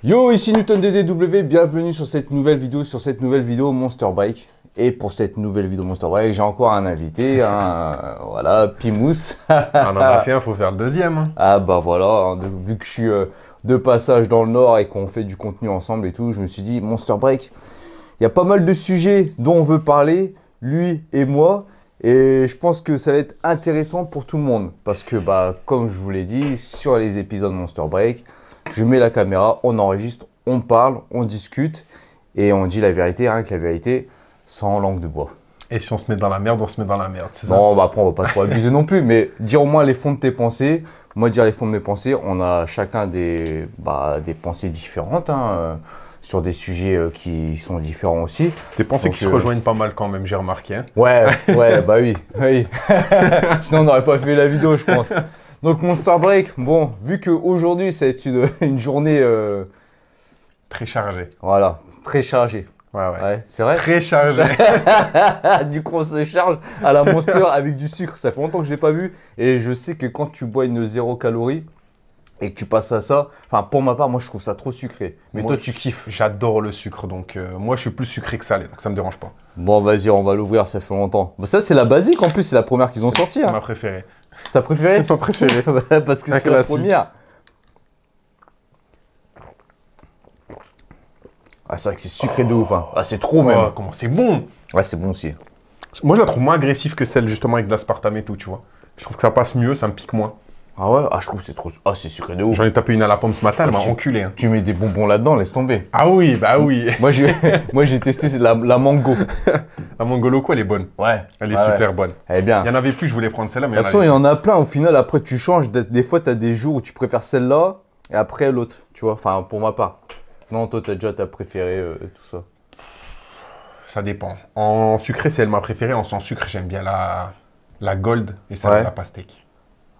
Yo, ici Newton DDW, bienvenue sur cette nouvelle vidéo Monster Break. Et pour cette nouvelle vidéo Monster Break, j'ai encore un invité, voilà, Pimous. On en a fait un, faut faire le deuxième. Ah bah voilà, vu que je suis de passage dans le Nord et qu'on fait du contenu ensemble et tout, je me suis dit Monster Break, il y a pas mal de sujets dont on veut parler, lui et moi. Et je pense que ça va être intéressant pour tout le monde. Parce que, bah, comme je vous l'ai dit, sur les épisodes Monster Break, je mets la caméra, on enregistre, on parle, on discute. Et on dit la vérité, rien que la vérité, sans langue de bois. Et si on se met dans la merde, on se met dans la merde, c'est ça? Bon, bah après, on va pas trop abuser non plus. Mais dire au moins les fonds de tes pensées. Moi, dire les fonds de mes pensées, on a chacun des pensées différentes. Sur des sujets qui sont différents aussi. Des pensées qui se rejoignent pas mal quand même, j'ai remarqué. Hein. Ouais, bah oui. Sinon, on n'aurait pas fait la vidéo, je pense. Donc, Monster Break, bon, vu qu'aujourd'hui, ça va être une journée... Très chargée. Voilà, très chargée. Ouais. C'est vrai? Très chargée. Du coup, on se charge à la Monster avec du sucre. Ça fait longtemps que je ne l'ai pas vu. Et je sais que quand tu bois une 0 calories, et que tu passes à ça, enfin pour ma part, moi je trouve ça trop sucré. Mais moi, toi tu kiffes. J'adore le sucre, donc moi je suis plus sucré que salé, donc ça me dérange pas. Bon vas-y, on va l'ouvrir, ça fait longtemps. Bah, ça c'est la basique en plus, c'est la première qu'ils ont sortie. C'est ma préférée. C'est ta préférée? Ma préférée. Parce que c'est la première. Ah c'est vrai que c'est sucré de ouf. Hein. Ah c'est trop même. Comment c'est bon. Ouais c'est bon aussi. Moi je la trouve moins agressive que celle justement avec de l'aspartame et tout, tu vois. Je trouve que ça passe mieux, ça me pique moins. Ah ouais? Ah je trouve que c'est trop... Ah c'est sucré de ouf. J'en ai tapé une à la pomme ce matin, elle m'a enculé. Hein. Tu mets des bonbons là-dedans, laisse tomber. Ah oui, bah oui. Moi j'ai testé la mango. La mango loco, elle est bonne. Ouais. Elle est super bonne. Elle est bien. Il y en avait plus, je voulais prendre celle-là, mais de toute façon, il y en a plein. Au final, après tu changes. Des fois, tu as des jours où tu préfères celle-là et après l'autre. Tu vois, enfin pour ma part. Non, toi, tu as déjà ta préférée, tout ça. Ça dépend. En sucré, c'est elle ma préférée. En sans sucre, j'aime bien la Gold et celle de la pastèque.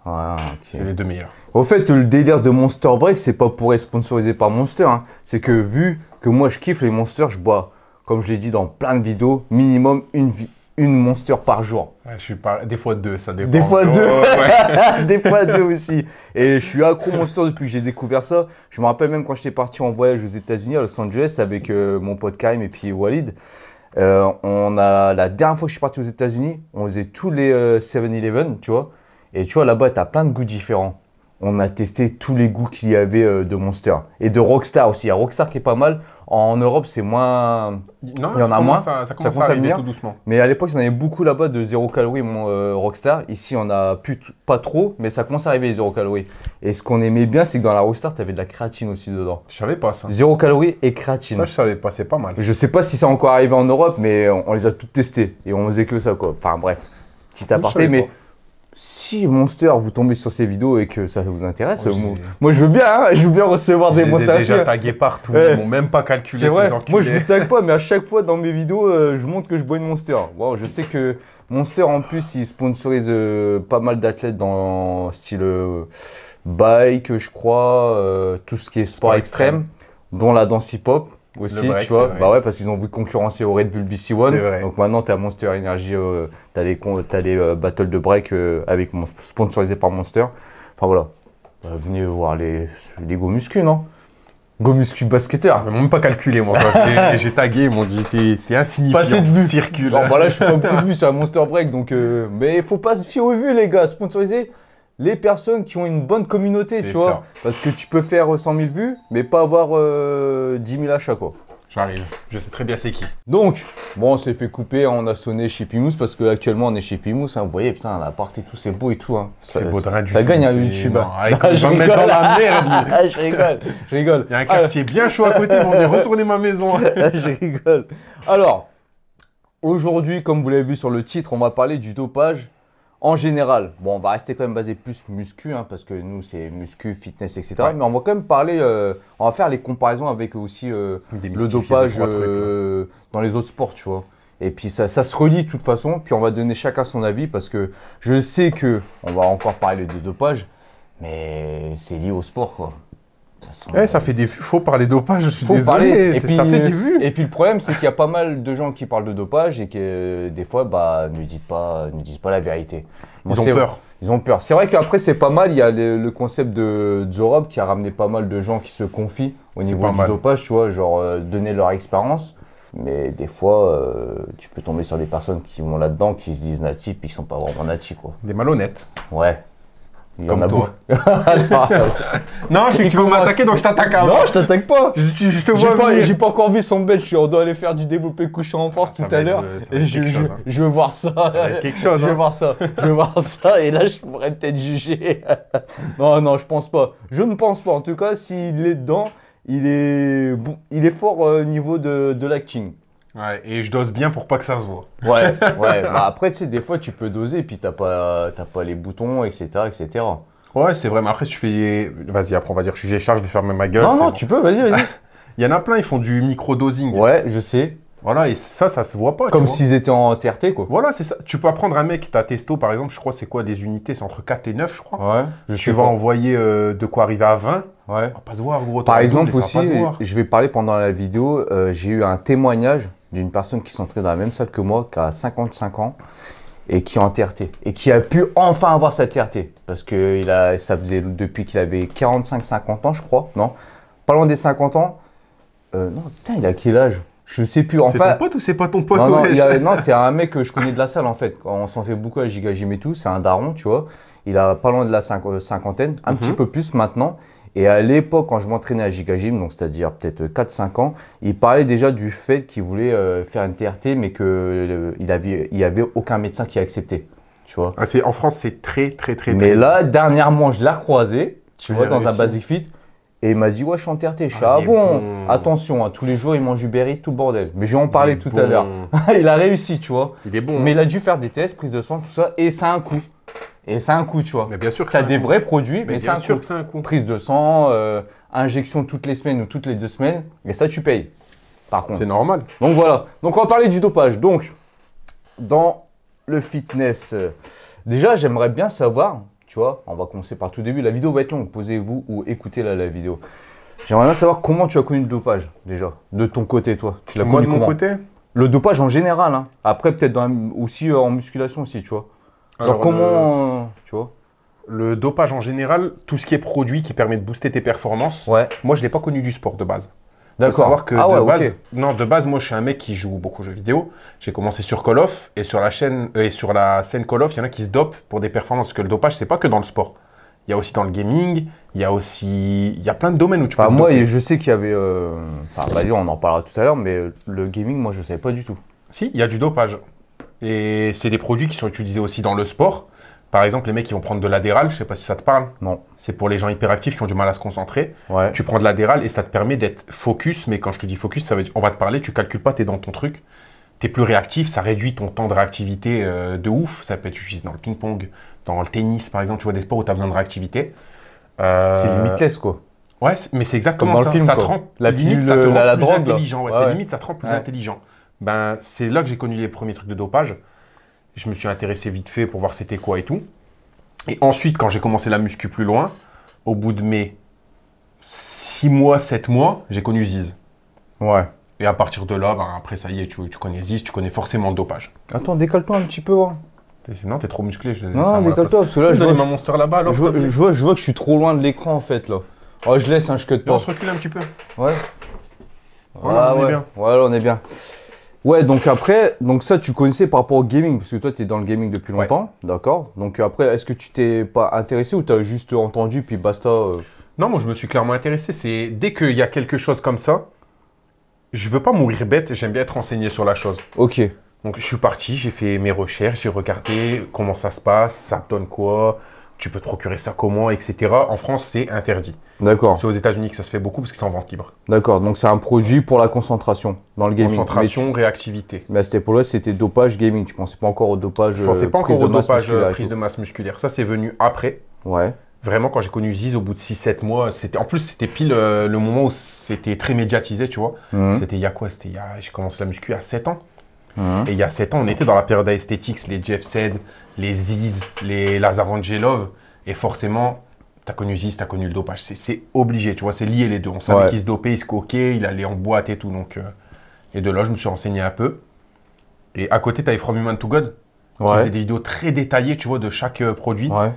Ah, ok. C'est les deux meilleurs. Au fait, le délire de Monster Break, c'est pas pour être sponsorisé par Monster. Hein. C'est que vu que moi, je kiffe les Monsters, je bois, comme je l'ai dit dans plein de vidéos, minimum une Monster par jour. Ouais, des fois deux, ça dépend. Des fois deux. Ouais. Des fois deux aussi. Et je suis accro Monster depuis que j'ai découvert ça. Je me rappelle même quand j'étais parti en voyage aux États-Unis, à Los Angeles, avec mon pote Karim et puis Walid. La dernière fois que je suis parti aux États-Unis, on faisait tous les 7-Eleven, tu vois. Et tu vois, là-bas, tu as plein de goûts différents. On a testé tous les goûts qu'il y avait de Monster. Et de Rockstar aussi. Il y a Rockstar qui est pas mal. En Europe, c'est moins... Non, il y en a moins. Ça commence à arriver tout doucement. Mais à l'époque, il y en avait beaucoup là-bas de 0 calories, Rockstar. Ici, on a pas trop, mais ça commence à arriver les 0 calories. Et ce qu'on aimait bien, c'est que dans la Rockstar, tu avais de la créatine aussi dedans. Je savais pas ça. 0 calories et créatine. Ça, je savais pas, c'est pas mal. Je sais pas si c'est encore arrivé en Europe, mais on les a toutes testées. Et on faisait que ça, quoi. Enfin, bref. Petit aparté, mais... Si Monster, vous tombez sur ces vidéos et que ça vous intéresse, moi je veux bien, hein, je veux bien recevoir des Monster. Je les ai déjà tagués partout, ils m'ont même pas calculé ces enculés. Moi je ne tague pas, mais à chaque fois dans mes vidéos, je montre que je bois une Monster. Wow, je sais que Monster en plus, il sponsorise pas mal d'athlètes dans style bike, je crois, tout ce qui est sport extrême, dont la danse hip-hop. Aussi, break, tu vois, bah ouais, parce qu'ils ont voulu concurrencer au Red Bull BC One. Donc maintenant, tu as Monster Energy, tu as les battles de break sponsorisés par Monster. Enfin voilà, venez voir les Go Muscu, non? Go Muscu basketteur. Ils m'ont même pas calculé, moi. Quand j'ai tagué, ils m'ont dit t'es insignifiant. Pas de vue. Circule. Alors voilà, je fais pas beaucoup de vues, c'est un Monster Break. Donc, mais il faut pas se fier aux vues, les gars. Sponsoriser les personnes qui ont une bonne communauté, tu vois. Parce que tu peux faire 100 000 vues, mais pas avoir 10 000 achats, quoi. J'arrive. Je sais très bien c'est qui. Donc, bon, on s'est fait couper, on a sonné chez Pimous parce qu'actuellement on est chez Pimous. Hein. Vous voyez, putain, l'appart et tout, c'est beau et tout. Hein. C'est beau de rien du tout. Ça gagne un YouTube. J'en mets dans la merde. Je rigole. Il y a un quartier bien chaud à côté, mais on est retourné ma maison. Je rigole. Alors, aujourd'hui, comme vous l'avez vu sur le titre, on va parler du dopage. En général, bon, on va rester quand même basé plus muscu, hein, parce que nous, c'est muscu, fitness, etc. Ouais. Mais on va quand même parler, on va faire les comparaisons avec aussi le dopage dans les autres sports, tu vois. Et puis, ça se relie de toute façon. Puis, on va donner chacun son avis, parce que je sais qu'on va encore parler de dopage, mais c'est lié au sport, quoi. Ça fait des vues, faut parler dopage, je suis Faut désolé, parler. Et puis, ça fait des vues. Et puis le problème, c'est qu'il y a pas mal de gens qui parlent de dopage et que des fois, ne disent pas la vérité. Ils ont peur. Ils ont peur. C'est vrai qu'après, c'est pas mal. Il y a le concept de The Rob qui a ramené pas mal de gens qui se confient au niveau du dopage, tu vois, genre donner leur expérience. Mais des fois, tu peux tomber sur des personnes qui vont là-dedans, qui se disent natifs, puis qui sont pas vraiment natifs, quoi. Des malhonnêtes. Ouais. Il y en Comme a toi. Non, je sais que tu veux m'attaquer, donc je t'attaque avant. Non, je t'attaque pas. Je te vois venir. J'ai pas encore vu son belge. On doit aller faire du développé couché en force tout à l'heure. Je veux voir ça. Ça va être quelque chose. Je veux voir ça. Je veux voir ça. Et là, je pourrais peut-être juger. Non, je pense pas. Je ne pense pas. En tout cas, s'il est dedans, il est fort au niveau de l'acting. Ouais, et je dose bien pour pas que ça se voit. Ouais. Bah après, tu sais, des fois, tu peux doser et puis t'as pas les boutons, etc., etc. Ouais, c'est vrai. Mais après, si tu fais... Vas-y, après, on va dire que je suis G-Charge, je vais fermer ma gueule. Non, bon. tu peux, vas-y. Il y en a plein, ils font du micro-dosing. Ouais, je sais. Voilà, et ça se voit pas. Comme s'ils étaient en TRT, quoi. Voilà, c'est ça. Tu peux apprendre un mec, ta testo, par exemple, je crois, c'est quoi, des unités, c'est entre 4 et 9, je crois. Ouais. Tu vas envoyer de quoi arriver à 20. Ouais. Ça va pas se voir, gros. Par exemple, aussi, je vais parler pendant la vidéo, j'ai eu un témoignage d'une personne qui s'entraîne dans la même salle que moi, qui a 55 ans et qui est en TRT et qui a pu enfin avoir sa TRT parce que ça faisait depuis qu'il avait 45-50 ans, je crois, non? Pas loin des 50 ans. Non, putain, il a quel âge? Je sais plus. C'est ton pote ou c'est pas ton pote? Non, c'est un mec que je connais de la salle en fait. On s'en fait beaucoup à Giga Gym et tout. C'est un daron, tu vois. Il a pas loin de la cinquantaine, un petit peu plus maintenant. Et à l'époque, quand je m'entraînais à Giga Gym, donc c'est-à-dire peut-être 4-5 ans, il parlait déjà du fait qu'il voulait faire une TRT, mais qu'il y avait aucun médecin qui acceptait. Tu vois. En France, c'est très. Mais là, dernièrement, je l'ai recroisé, tu vois, dans un Basic Fit. Et il m'a dit, ouais, je suis en TRT. Je suis bon, attention, tous les jours, il mange du Berry, tout le bordel. Mais je vais en parler tout à l'heure. Il a réussi, tu vois. Il est bon. Mais il a dû faire des tests, prise de sang, tout ça, et ça a un coût. Tu vois. Mais bien sûr que tu as des vrais produits, mais bien sûr que c'est un coût. Prise de sang, injection toutes les semaines ou toutes les 2 semaines, et ça, tu payes. Par contre. C'est normal. Donc voilà. Donc on va parler du dopage. Donc, dans le fitness, déjà, j'aimerais bien savoir. Tu vois, on va commencer par tout début. La vidéo va être longue. Posez-vous ou écoutez la vidéo. J'aimerais bien savoir comment tu as connu le dopage, déjà. De ton côté, toi. Tu l'as Moi, connu de mon comment? côté? Le dopage en général. Hein. Après, peut-être aussi en musculation aussi, tu vois. Alors, comment, tu vois? Le dopage en général, tout ce qui est produit qui permet de booster tes performances. Ouais. Moi, je ne l'ai pas connu du sport de base. D'accord. Faut savoir que okay. de base, moi, je suis un mec qui joue beaucoup aux jeux vidéo. J'ai commencé sur Call of et sur la scène Call of, il y en a qui se dopent pour des performances. Parce que le dopage, c'est pas que dans le sport. Il y a aussi dans le gaming, il y a plein de domaines où tu peux. Moi, je sais qu'il y avait. Vas-y, on en parlera tout à l'heure, mais le gaming, moi, je ne savais pas du tout. Si, il y a du dopage. Et c'est des produits qui sont utilisés aussi dans le sport. Par exemple, les mecs qui vont prendre de l'adéral, je sais pas si ça te parle. Non. C'est pour les gens hyperactifs qui ont du mal à se concentrer. Ouais. Tu prends de l'adéral et ça te permet d'être focus. Mais quand je te dis focus, ça veut dire, on va te parler, tu calcules pas, tu es dans ton truc. Tu es plus réactif, ça réduit ton temps de réactivité de ouf. Ça peut être utilisé dans le ping-pong, dans le tennis par exemple. Tu vois des sports où tu as besoin de réactivité. C'est limitless quoi. Ouais, mais c'est exactement comme dans ça. Le film, ça quoi. te rend, la limite, pilule, ça te rend la plus drogue, intelligent. Ouais, ouais. Limite, ça te rend plus intelligent. Ben, c'est là que j'ai connu les premiers trucs de dopage. Je me suis intéressé vite fait pour voir c'était quoi et tout. Et ensuite, quand j'ai commencé la muscu plus loin, au bout de mes 6 mois, 7 mois, j'ai connu Ziz. Ouais. Et à partir de là, ben, après, ça y est, tu connais Ziz, tu connais forcément le dopage. Attends, décale-toi un petit peu. Hein. Non, t'es trop musclé. Non, décale-toi, parce que là, je vois ma monster là-bas. Alors, je vois que je suis trop loin de l'écran, en fait, là. Oh, je laisse, hein, je cut pas. On se recule un petit peu. Ouais. Voilà, on est bien. Ouais, là, on est bien. Ouais, donc après, ça, tu connaissais par rapport au gaming, parce que toi, tu es dans le gaming depuis longtemps, d'accord? Donc après, est-ce que tu t'es pas intéressé ou tu as juste entendu, puis basta Non, moi, je me suis clairement intéressé. C'est dès qu'il y a quelque chose comme ça, je veux pas mourir bête, j'aime bien être renseigné sur la chose. Ok. Donc, je suis parti, j'ai fait mes recherches, j'ai regardé comment ça se passe, ça donne quoi, tu peux te procurer ça comment, etc. En France, c'est interdit. D'accord. C'est aux États-Unis que ça se fait beaucoup parce que c'est en vente libre. D'accord, donc c'est un produit pour la concentration dans le gaming. Concentration, réactivité. Mais à cette époque-là, c'était dopage gaming. Tu pensais pas encore au dopage. Je pensais pas encore au dopage prise de masse musculaire. Ça, c'est venu après. Ouais. Vraiment, quand j'ai connu Ziz au bout de 6-7 mois, en plus, c'était pile le moment où c'était très médiatisé, tu vois. C'était il y a quoi? J'ai commencé la muscu à 7 ans. Et il y a 7 ans, on était dans la période Aesthetics, les Jeff Said, les Ziz, les Lazar Angelov. Et forcément, Tu as connu Ziz, tu as connu le dopage. C'est obligé, tu vois, c'est lié les deux. On savait qu'il se dopait, il se coquait, il allait en boîte et tout. Donc, et de là, je me suis renseigné un peu. Et à côté, tu avais From Human to God, qui faisait des vidéos très détaillées, tu vois, de chaque produit. Ouais.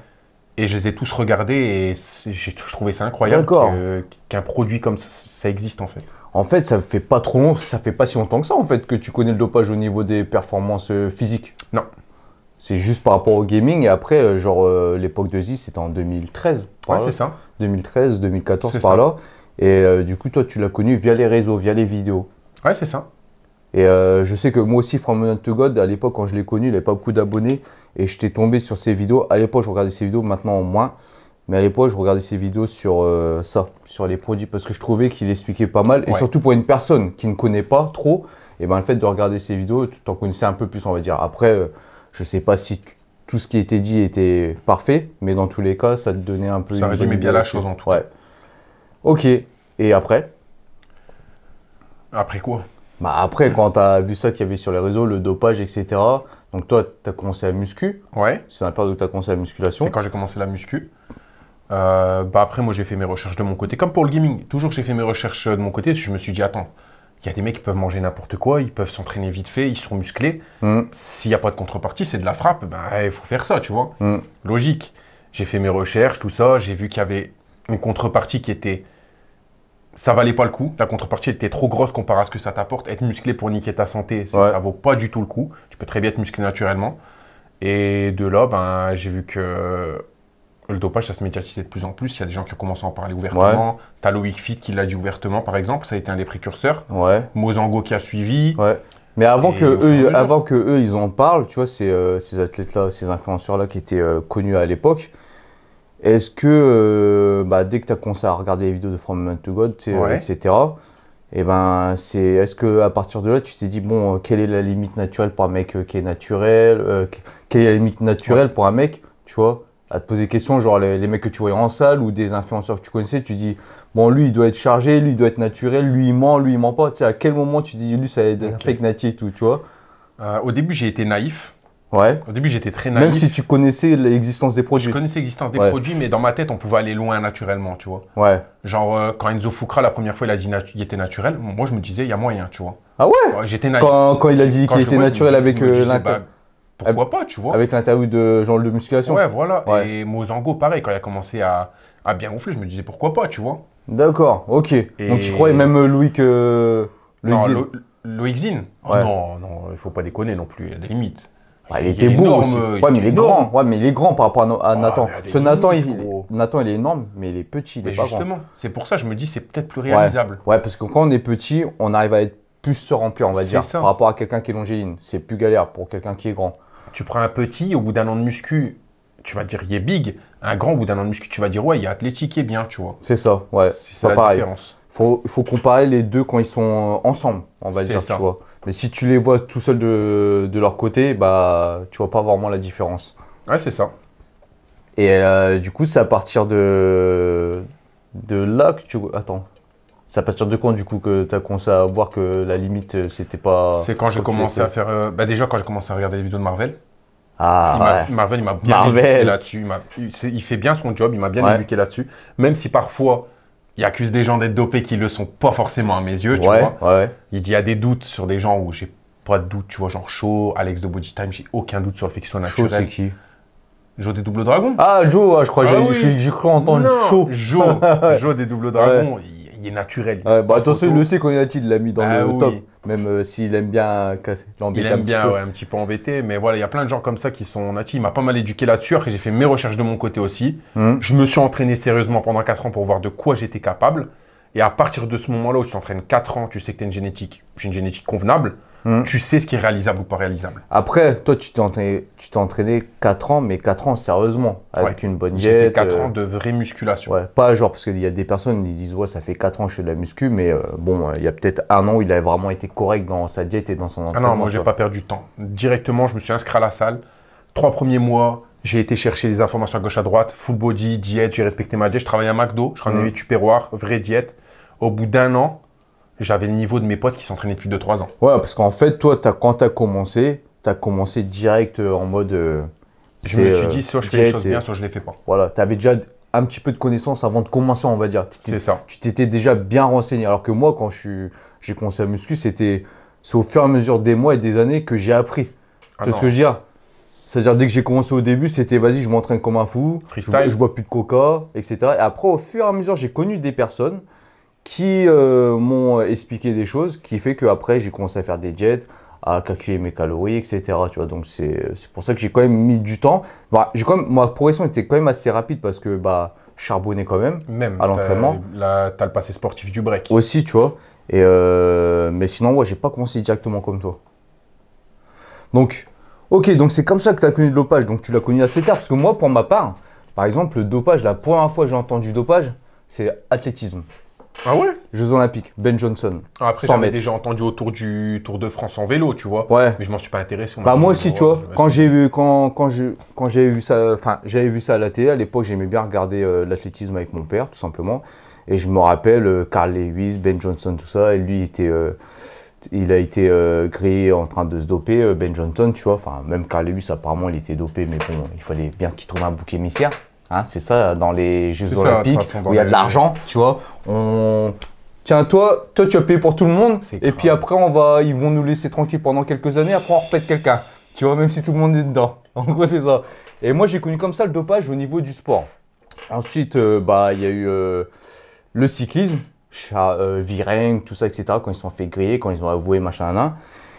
Et je les ai tous regardés et je trouvais ça incroyable qu'un produit comme ça existe en fait. En fait, ça fait pas trop long, ça fait pas si longtemps que ça en fait que tu connais le dopage au niveau des performances physiques. Non. C'est juste par rapport au gaming et après, l'époque de Ziz, c'était en 2013. Ouais, c'est ça. 2013, 2014 par là. Et du coup, toi, tu l'as connu via les réseaux, via les vidéos. Ouais, c'est ça. Et je sais que moi aussi, From Human to God, à l'époque, quand je l'ai connu, il n'avait pas beaucoup d'abonnés. Et j'étais tombé sur ses vidéos. À l'époque, je regardais ses vidéos, maintenant moins. Mais à l'époque, je regardais ses vidéos sur sur les produits, parce que je trouvais qu'il expliquait pas mal. Et surtout pour une personne qui ne connaît pas trop, et ben, le fait de regarder ses vidéos, tu t'en connaissais un peu plus, on va dire. Après, je sais pas si tout ce qui était dit était parfait, mais dans tous les cas, ça te donnait un peu... Ça résumait bien la chose en tout cas. Ouais. Ok. Et après? Après quoi? Bah après, quand tu as vu ça qu'il y avait sur les réseaux, le dopage, etc. Donc toi, tu as commencé à muscu. Ouais. C'est dans la période où tu as commencé la musculation. C'est quand j'ai commencé la muscu. Bah après, moi, j'ai fait mes recherches de mon côté. Comme pour le gaming, toujours j'ai fait mes recherches de mon côté. Je me suis dit, attends, il y a des mecs qui peuvent manger n'importe quoi, ils peuvent s'entraîner vite fait, ils sont musclés. S'il n'y a pas de contrepartie, c'est de la frappe, bah, il faut faire ça, tu vois. Logique. J'ai fait mes recherches, tout ça. J'ai vu qu'il y avait une contrepartie qui était... Ça valait pas le coup. La contrepartie était trop grosse comparé à ce que ça t'apporte. Être musclé pour niquer ta santé, ça vaut pas du tout le coup. Tu peux très bien être musclé naturellement. Et de là, ben, j'ai vu que le dopage, ça se médiatisait de plus en plus. Il y a des gens qui ont commencé à en parler ouvertement. Ouais. T'as Loïc Fit qui l'a dit ouvertement, par exemple. Ça a été un des précurseurs. Ouais. Mozango qui a suivi. Ouais. Mais avant que eux, ils en parlent, tu vois, ces athlètes-là, ces influenceurs-là qui étaient connus à l'époque, est-ce que, dès que tu as commencé à regarder les vidéos de From Human to God, etc., et ben, est-ce qu'à partir de là, tu t'es dit, bon, quelle est la limite naturelle pour un mec qui est naturel quelle est la limite naturelle pour un mec, tu vois, à te poser des questions, genre les mecs que tu voyais en salle ou des influenceurs que tu connaissais, tu dis, bon, lui, il doit être chargé, lui, il doit être naturel, lui, il ment pas. Tu sais, à quel moment tu dis, lui, ça va être un fake natif et tout, tu vois? Au début, j'ai été naïf. Ouais. Au début, j'étais très naïf. Même si tu connaissais l'existence des produits. Je connaissais l'existence des produits, mais dans ma tête, on pouvait aller loin naturellement, tu vois. Ouais. Genre, quand Enzo Fukra, la première fois, il a dit qu'il était naturel, moi, je me disais, il y a moyen, tu vois. Ah ouais, j'étais naïf. Quand il a dit qu'il était naturel avec l'interview. Pourquoi pas, tu vois. Avec l'interview de Jean de musculation. Ouais, voilà. Ouais. Et Mozango, pareil, quand il a commencé à bien gonfler, je me disais, pourquoi pas, tu vois. D'accord, ok. Donc tu croyais même Loïc... Loïc Zine. Ouais. Oh, non, il faut pas déconner non plus, il y a des limites. Ouais, il était beau aussi. Ouais, mais il est grand. Ouais, mais il est grand par rapport à Nathan. Ce Nathan, il est énorme, mais il est petit, il est pas grand. Justement, c'est pour ça que je me dis c'est peut-être plus réalisable. Ouais, parce que quand on est petit, on arrive à être plus se remplir, on va dire, par rapport à quelqu'un qui est longiligne. C'est plus galère pour quelqu'un qui est grand. Tu prends un petit, au bout d'un an de muscu, tu vas dire il est big. Un grand, au bout d'un an de muscu, tu vas dire ouais, il est athlétique, il est bien, tu vois. C'est ça, ouais. C'est la différence. Il faut comparer les deux quand ils sont ensemble, on va dire, tu vois. Mais si tu les vois tout seuls de leur côté, bah, tu vois pas vraiment la différence. Ouais, c'est ça. Et du coup, c'est à partir de là que tu... Attends. C'est à partir de quand, du coup, que tu as commencé à voir que la limite, c'était pas... C'est quand j'ai commencé à faire... déjà, quand j'ai commencé à regarder les vidéos de Marvel. Ah, Marvel, il m'a bien éduqué là-dessus. Il fait bien son job, il m'a bien éduqué là-dessus. Même si parfois... Il accuse des gens d'être dopés qui ne le sont pas forcément à mes yeux, tu vois. Ouais. Il dit il y a des doutes sur des gens où j'ai pas de doute, tu vois, genre Shaw, Alex de Body Time, j'ai aucun doute sur le fait qu'ils soient naturels. Shaw, c'est qui? Joe des Double Dragons. Ah, Joe, je crois que j'ai cru entendre Shaw. Joe des Double Dragons, il est naturel. Attention, il le sait quand il l'a mis dans le top. Même s'il aime bien l'embêter. Il aime bien, un petit peu embêter. Mais voilà, il y a plein de gens comme ça qui sont natifs. Il m'a pas mal éduqué là-dessus. Après, j'ai fait mes recherches de mon côté aussi. Je me suis entraîné sérieusement pendant 4 ans pour voir de quoi j'étais capable. Et à partir de ce moment-là où tu t'entraînes 4 ans, tu sais que tu as une génétique convenable. Tu sais ce qui est réalisable ou pas réalisable. Après, toi, tu t'es entraîné 4 ans, mais 4 ans sérieusement, avec une bonne diète. J'ai fait 4 ans de vraie musculation. Ouais, pas genre, parce qu'il y a des personnes qui disent, ouais, ça fait 4 ans que je fais de la muscu, mais bon, il y a peut-être 1 an où il a vraiment été correct dans sa diète et dans son entraînement. Ah non, moi, j'ai pas perdu de temps. Directement, je me suis inscrit à la salle. 3 premiers mois, j'ai été chercher des informations à gauche à droite, full body, diète, j'ai respecté ma diète. Je travaillais à McDo, je ramenais mes tupperwares, vraie diète. Au bout d'1 an, j'avais le niveau de mes potes qui s'entraînaient depuis 2-3 ans. Ouais, parce qu'en fait, toi, quand tu as commencé direct en mode... je me suis dit, soit je fais les choses bien, soit je les fais pas. Voilà, tu avais déjà un petit peu de connaissances avant de commencer, on va dire. C'est ça. Tu t'étais déjà bien renseigné. Alors que moi, quand j'ai commencé à muscu, c'est au fur et à mesure des mois et des années que j'ai appris. Ah Tu vois non. ce que je veux dire? C'est-à-dire, dès que j'ai commencé au début, c'était vas-y, je m'entraîne comme un fou, Freestyle. je bois plus de coca, etc. Et après, au fur et à mesure, j'ai connu des personnes qui m'ont expliqué des choses, qui fait qu'après, j'ai commencé à faire des jets, à calculer mes calories, etc. Tu vois, donc, c'est pour ça que j'ai quand même mis du temps. Bah, ma progression était quand même assez rapide parce que bah, je charbonnais quand même Même, à l'entraînement. là, t'as le passé sportif du break. Aussi, tu vois. Et mais sinon, ouais, j'ai pas commencé directement comme toi. Donc, ok, donc c'est comme ça que tu as connu le dopage. Donc, tu l'as connu assez tard. Parce que moi, pour ma part, par exemple, le dopage, la première fois que j'ai entendu dopage, c'est athlétisme. Ah ouais? Jeux Olympiques, Ben Johnson. Après, 100 j'avais mètres. déjà entendu autour du Tour de France en vélo, tu vois. Ouais. Mais je m'en suis pas intéressé. On m'a Bah dit, moi aussi, tu ouais, vois, vas-y. quand j'avais vu ça, enfin j'avais vu ça à la télé. À l'époque, j'aimais bien regarder l'athlétisme avec mon père, tout simplement. Et je me rappelle Carl Lewis, Ben Johnson, tout ça. Et lui, il a été grillé en train de se doper, Ben Johnson, tu vois. Enfin, même Carl Lewis, apparemment, il était dopé, mais bon, il fallait bien qu'il trouve un bouc émissaire. Hein, c'est ça, dans les Jeux C'est ça, de Olympiques, toute façon, dans où il y a les- de l'argent, tu vois. Tiens, toi, tu vas payer pour tout le monde, C'est et grave. puis après, ils vont nous laisser tranquilles pendant quelques années, après on repète quelqu'un. Tu vois, même si tout le monde est dedans. En gros, c'est ça. Et moi, j'ai connu comme ça le dopage au niveau du sport. Ensuite, bah, il y a eu le cyclisme, Virenque, tout ça, etc. Quand ils se sont fait griller, quand ils ont avoué, machin, nan.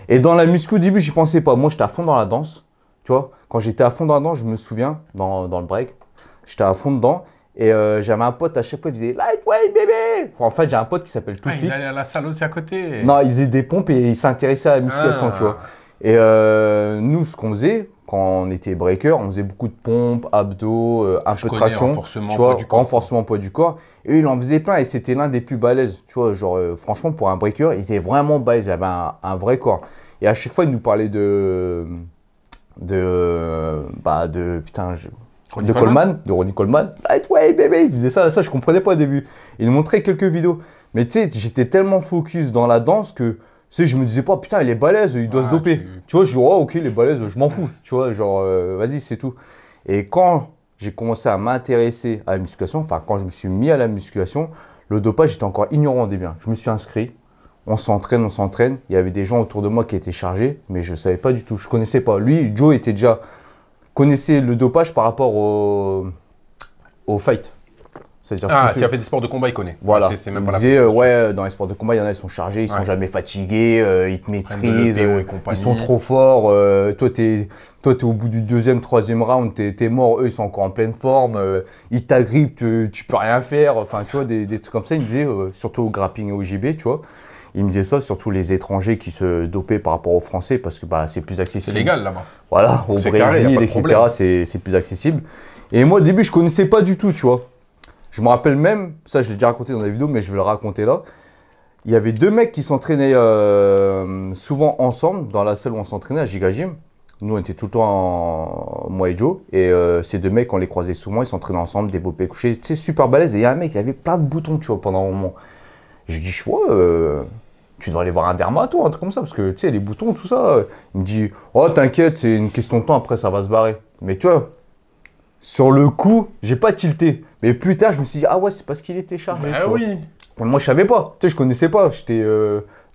Et dans la muscu, au début, j'y pensais pas. Moi, j'étais à fond dans la danse. Tu vois, quand j'étais à fond dans la danse, je me souviens, dans le break, j'étais à fond dedans. Et j'avais un pote, à chaque fois, il faisait lightweight, bébé. En fait, j'ai un pote qui s'appelle Ah, Toufik. il allait à la salle aussi à côté. Non, il faisait des pompes et il s'intéressait à la musculation, Ah. tu vois. Et nous, ce qu'on faisait, quand on était breaker, on faisait beaucoup de pompes, abdos, un peu de connais, traction. renforcement, tu vois, poids du corps. renforcement poids du corps. Et lui, il en faisait plein et c'était l'un des plus balèzes. Tu vois, genre, franchement, pour un breaker, il était vraiment balèze. Il avait un vrai corps. Et à chaque fois, il nous parlait putain, Ronnie Coleman. de Ronnie Coleman. Lightweight, bébé, il faisait ça, je comprenais pas au début. Il nous montrait quelques vidéos. Mais tu sais, j'étais tellement focus dans la danse que, tu sais, je me disais pas, putain, il est balèze, il doit se doper. Tu vois, je dis, oh, ok, il est balèze, je m'en fous. Tu vois, genre, vas-y, c'est tout. Et quand j'ai commencé à m'intéresser à la musculation, enfin, quand je me suis mis à la musculation, le dopage, j'étais encore ignorant des biens. Je me suis inscrit. On s'entraîne, on s'entraîne. Il y avait des gens autour de moi qui étaient chargés, mais je ne savais pas du tout. Je ne connaissais pas. Lui, Joe connaissait le dopage par rapport au fight. C'est-à-dire Ah, tous s'il ceux- a fait des sports de combat, il connaît. Voilà. C'est même Il pas me la disait, peine de se- ouais, dans les sports de combat, il y en a, ils sont chargés, ils sont Ouais. jamais fatigués, ils te Prennent maîtrisent, de l'EPO et compagnie. ils sont trop forts. Toi, t'es au bout du deuxième, troisième round, t'es mort, eux, ils sont encore en pleine forme, ils t'agrippent, tu peux rien faire. Enfin, tu vois, des trucs comme ça. Il me disait, surtout au grappling et au JB, tu vois. Il me disait ça, surtout les étrangers qui se dopaient par rapport aux Français, parce que bah, c'est plus C'est accessible. légal là-bas. Voilà, au C'est carré, y a Brésil, pas de etc., problème. c'est plus accessible. Et moi, au début, je connaissais pas du tout, tu vois. Je me rappelle même, ça je l'ai déjà raconté dans la vidéo, mais je vais le raconter là. Il y avait deux mecs qui s'entraînaient souvent ensemble dans la salle où on s'entraînait à Giga Gym. Nous, on était tout le temps, moi et Joe. Et ces deux mecs, on les croisait souvent, ils s'entraînaient ensemble, développé, couché. Tu sais, super balèze. Et il y a un mec qui avait plein de boutons, tu vois, pendant un moment. Et je lui dis, je vois, tu dois aller voir un dermato, un truc comme ça, parce que tu sais, les boutons, tout ça. Il me dit, oh, t'inquiète, c'est une question de temps, après ça va se barrer. Mais tu vois, sur le coup, j'ai pas tilté. Mais plus tard, je me suis dit, ah ouais, c'est parce qu'il était chargé. Ah tu vois. oui. Moi, je savais pas. Tu sais, je connaissais pas. J'étais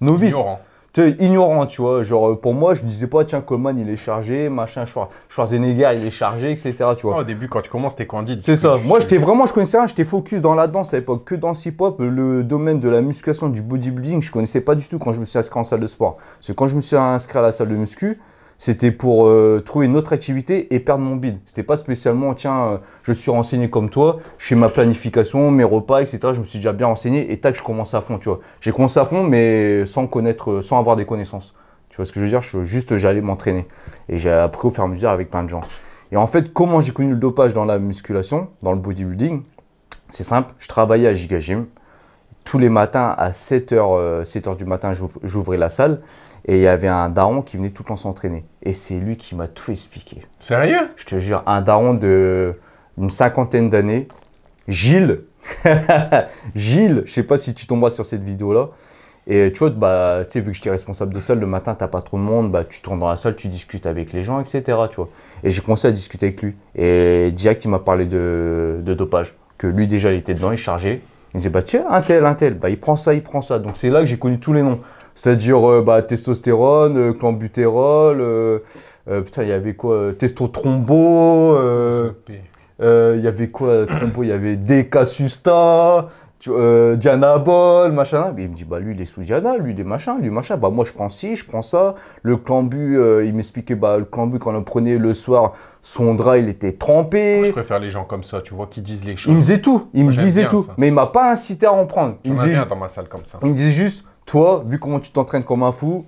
novice. Ignorant. Tu sais, ignorant, tu vois. Genre, pour moi, je me disais pas, tiens, Coleman, il est chargé, machin, Schwarzenegger, il est chargé, etc. Tu vois. Au début, quand tu commences, t'es candide. C'est ça. Tu- Moi, je connaissais rien, j'étais focus dans la danse à l'époque, que dans le hip-hop, le domaine de la musculation, du bodybuilding, je connaissais pas du tout quand je me suis inscrit en salle de sport. Parce que quand je me suis inscrit à la salle de muscu, c'était pour trouver une autre activité et perdre mon bide. C'était pas spécialement, tiens, je suis renseigné comme toi, je fais ma planification, mes repas, etc. Je me suis déjà bien renseigné et tac, je commence à fond, tu vois. J'ai commencé à fond, mais sans connaître, sans avoir des connaissances. Tu vois ce que je veux dire? J'allais m'entraîner. Et j'ai appris au fur et à mesure avec plein de gens. Et en fait, comment j'ai connu le dopage dans la musculation, dans le bodybuilding? C'est simple, je travaillais à Giga Gym. Tous les matins à 7h du matin, j'ouvrais la salle et il y avait un daron qui venait tout le temps s'entraîner. Et c'est lui qui m'a tout expliqué. Sérieux? Je te jure, un daron d'une cinquantaine d'années, Gilles. Gilles, je sais pas si tu tomberas sur cette vidéo-là. Et tu vois, bah, tu sais, vu que j'étais responsable de salle, le matin, t'as pas trop de monde, bah, tu tournes dans la salle, tu discutes avec les gens, etc. Tu vois. Et j'ai commencé à discuter avec lui. Et direct, il m'a parlé de dopage. que lui, déjà, il était dedans, il chargeait. Il disait, bah tiens, un tel, bah il prend ça, il prend ça. Donc c'est là que j'ai connu tous les noms. C'est-à-dire bah, testostérone, clenbutérol, putain, il y avait quoi testotrombo, il y avait quoi trombo, il y avait Decasusta, Dianabol, machin. Mais il me dit, bah lui, il est sous Diana, lui, il est machin, lui, machin. Bah moi, je prends ci, je prends ça. Le clenbu, il m'expliquait, bah le clenbu, quand on le prenait le soir, son drap, il était trempé. Je préfère les gens comme ça, tu vois, qui disent les choses. Il me disait tout, il me disait bien tout. ça. Mais il m'a pas incité à en prendre. Il me disait, bien dans ma salle comme ça. il me disait juste, toi, vu comment tu t'entraînes comme un fou,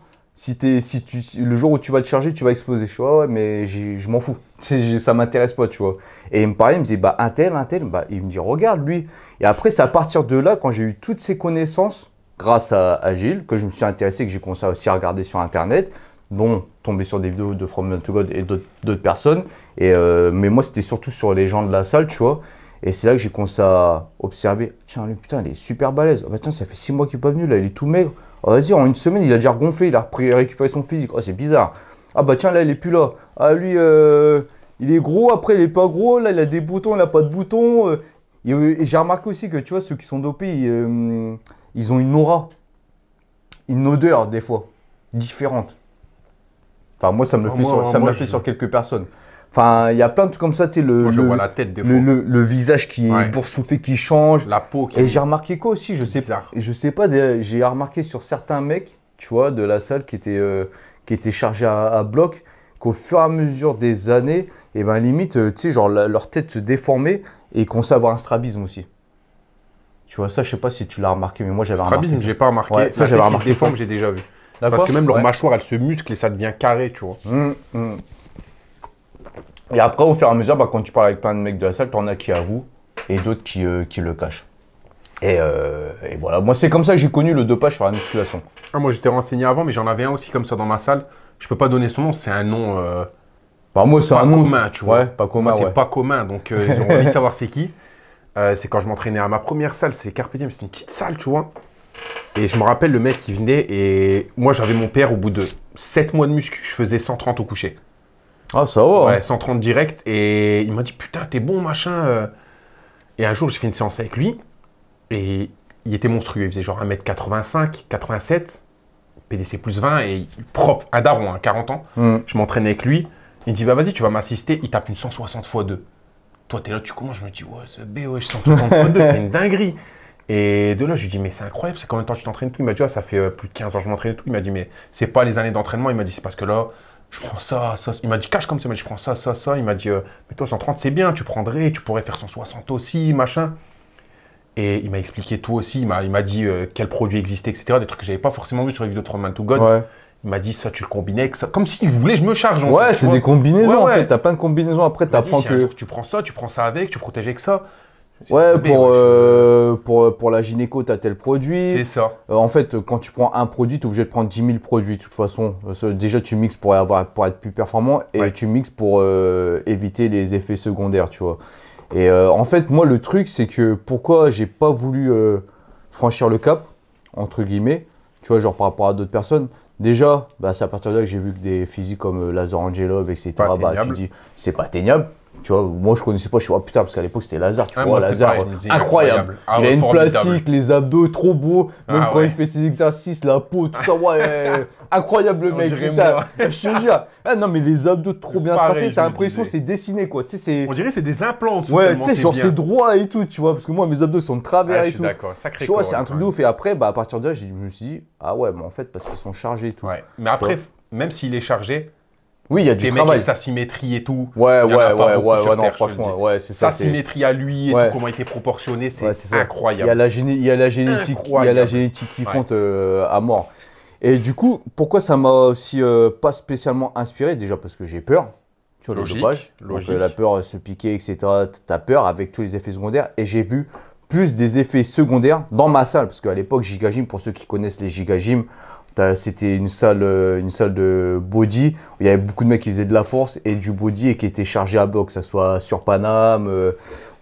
le jour où tu vas te charger, tu vas exploser. Je suis, ouais, mais je m'en fous. Ça m'intéresse pas, tu vois. Et il me parlait, il me disait, bah, un tel, bah, il me dit, regarde lui. Et après, c'est à partir de là, quand j'ai eu toutes ces connaissances, grâce à Gilles, que je me suis intéressé, que j'ai commencé aussi à regarder sur Internet, dont tomber sur des vidéos de From None to God et d'autres personnes. Mais moi, c'était surtout sur les gens de la salle, tu vois. Et c'est là que j'ai commencé à observer. Tiens, lui, putain, il est super balèze. Oh, bah, tiens, ça fait 6 mois qu'il n'est pas venu, là, il est tout maigre. Oh, vas-y, en une semaine, il a déjà gonflé, il a récupéré son physique. Oh, c'est bizarre. Ah, bah, tiens, là, il est plus là. Ah, lui, il est gros, après, il est pas gros. Là, il a des boutons, il n'a pas de boutons. Et j'ai remarqué aussi que, tu vois, ceux qui sont dopés, ils ont une aura, une odeur, des fois, différente. Enfin, moi, ça me l'a fait sur quelques personnes. Enfin, il y a plein de trucs comme ça, tu sais, moi, je vois la tête des fois. Le visage qui est boursouflé, qui change. La peau qui Et j'ai remarqué quoi aussi, je sais pas, j'ai remarqué sur certains mecs, tu vois, de la salle qui étaient chargés à bloc, qu'au fur et à mesure des années, et ben limite, tu sais, genre leur tête se déformait et ils commençaient à avoir un strabisme aussi. Tu vois, ça, je sais pas si tu l'as remarqué, mais moi j'avais remarqué. Strabisme, j'ai pas remarqué. Ouais, ça, j'avais remarqué. Les formes, j'ai déjà vu. Parce que même leur mâchoire, elle se muscle et ça devient carré, tu vois. Et après, au fur et à mesure, bah, quand tu parles avec plein de mecs de la salle, t'en as qui avouent et d'autres qui le cachent. Et voilà, moi c'est comme ça que j'ai connu le dopage sur la musculation. Ah, moi j'étais renseigné avant, mais j'en avais un aussi comme ça dans ma salle. Je peux pas donner son nom, c'est un nom bah, moi, c'est pas un nom commun, tu vois. Ouais, pas commun. Moi, c'est pas commun, donc ils ont envie de savoir c'est qui. C'est quand je m'entraînais à ma première salle, c'est Carpe Diem, c'était une petite salle, tu vois. Et je me rappelle, le mec, il venait et moi j'avais mon père au bout de 7 mois de muscu, je faisais 130 au coucher. Ah, ça va. Ouais, 130 direct. Et il m'a dit, putain, t'es bon, machin. Et un jour, j'ai fait une séance avec lui. Et il était monstrueux. Il faisait genre 1m85, 87, PDC plus 20 et propre. Un daron, 40 ans. Je m'entraînais avec lui. Il me dit, bah vas-y, tu vas m'assister. Il tape une 160 x 2. Toi, t'es là, tu commences. Je me dis, ouais, ce BO, 160 x 2, c'est une dinguerie. Et de là, je lui dis, mais c'est incroyable, c'est combien de temps tu t'entraînes et tout. Il m'a dit, ah, ça fait plus de 15 ans que je m'entraîne et tout. Il m'a dit, mais c'est pas les années d'entraînement. Il m'a dit, c'est parce que là, je prends ça. Il m'a dit, cache comme ça. Il m'a dit, je prends ça. Il m'a dit, mais toi, 130, c'est bien, tu prendrais, tu pourrais faire 160 aussi, machin. Et il m'a expliqué tout aussi. Il m'a dit quels produits existaient, etc. Des trucs que j'avais pas forcément vu sur les vidéos de From None to God. Ouais. Il m'a dit, ça, tu le combinais avec ça. Comme s'il voulait, je me charge. Ouais, c'est des combinaisons en fait. T'as plein de combinaisons. Après, t'apprends que. Si tu prends ça avec, tu protèges avec ça. Ouais, pour la gynéco, tu as tel produit. C'est ça. En fait, quand tu prends un produit, tu es obligé de prendre 10 000 produits de toute façon. Déjà, tu mixes pour être plus performant et tu mixes pour éviter les effets secondaires, tu vois. Et en fait, moi, le truc, c'est que pourquoi j'ai pas voulu franchir le cap, entre guillemets, tu vois, genre par rapport à d'autres personnes. Déjà, bah, c'est à partir de là que j'ai vu que des physiques comme Lazar Angelov, etc., bah, tu dis, c'est pas atteignable. Tu vois, moi je connaissais pas, je suis oh putain, parce qu'à l'époque c'était Lazare, tu vois, Lazare, incroyable. Il a une plastique, les abdos trop beaux, même quand il fait ses exercices, la peau, tout ça, ouais, incroyable le mec, putain, je te jure. Ah non, mais les abdos trop bien tracés, t'as l'impression c'est dessiné quoi, tu sais, on dirait c'est des implants. Ouais, tu sais, genre c'est droit et tout, tu vois, parce que moi mes abdos sont de travers et tout. D'accord, sacré. Tu vois, c'est un truc de ouf. Et après, bah à partir de là, je me suis dit, ah ouais, mais en fait, parce qu'ils sont chargés et tout. Ouais, mais après, même s'il est chargé. Oui, il y a du travail. Avec sa symétrie et tout. Ouais, non, franchement, ouais, c'est ça. Sa symétrie à lui et tout, comment il était proportionné, c'est incroyable. Il y a la génétique, qui compte à mort. Et du coup, pourquoi ça m'a aussi pas spécialement inspiré? Déjà parce que j'ai peur. Tu vois, le dopage. Donc, la peur, se piquer, etc. T'as peur avec tous les effets secondaires. Et j'ai vu plus des effets secondaires dans ma salle. Parce qu'à l'époque, Giga Gym, pour ceux qui connaissent les Giga Gym, c'était une salle de body où il y avait beaucoup de mecs qui faisaient de la force et du body et qui étaient chargés à bloc, que ce soit sur Paname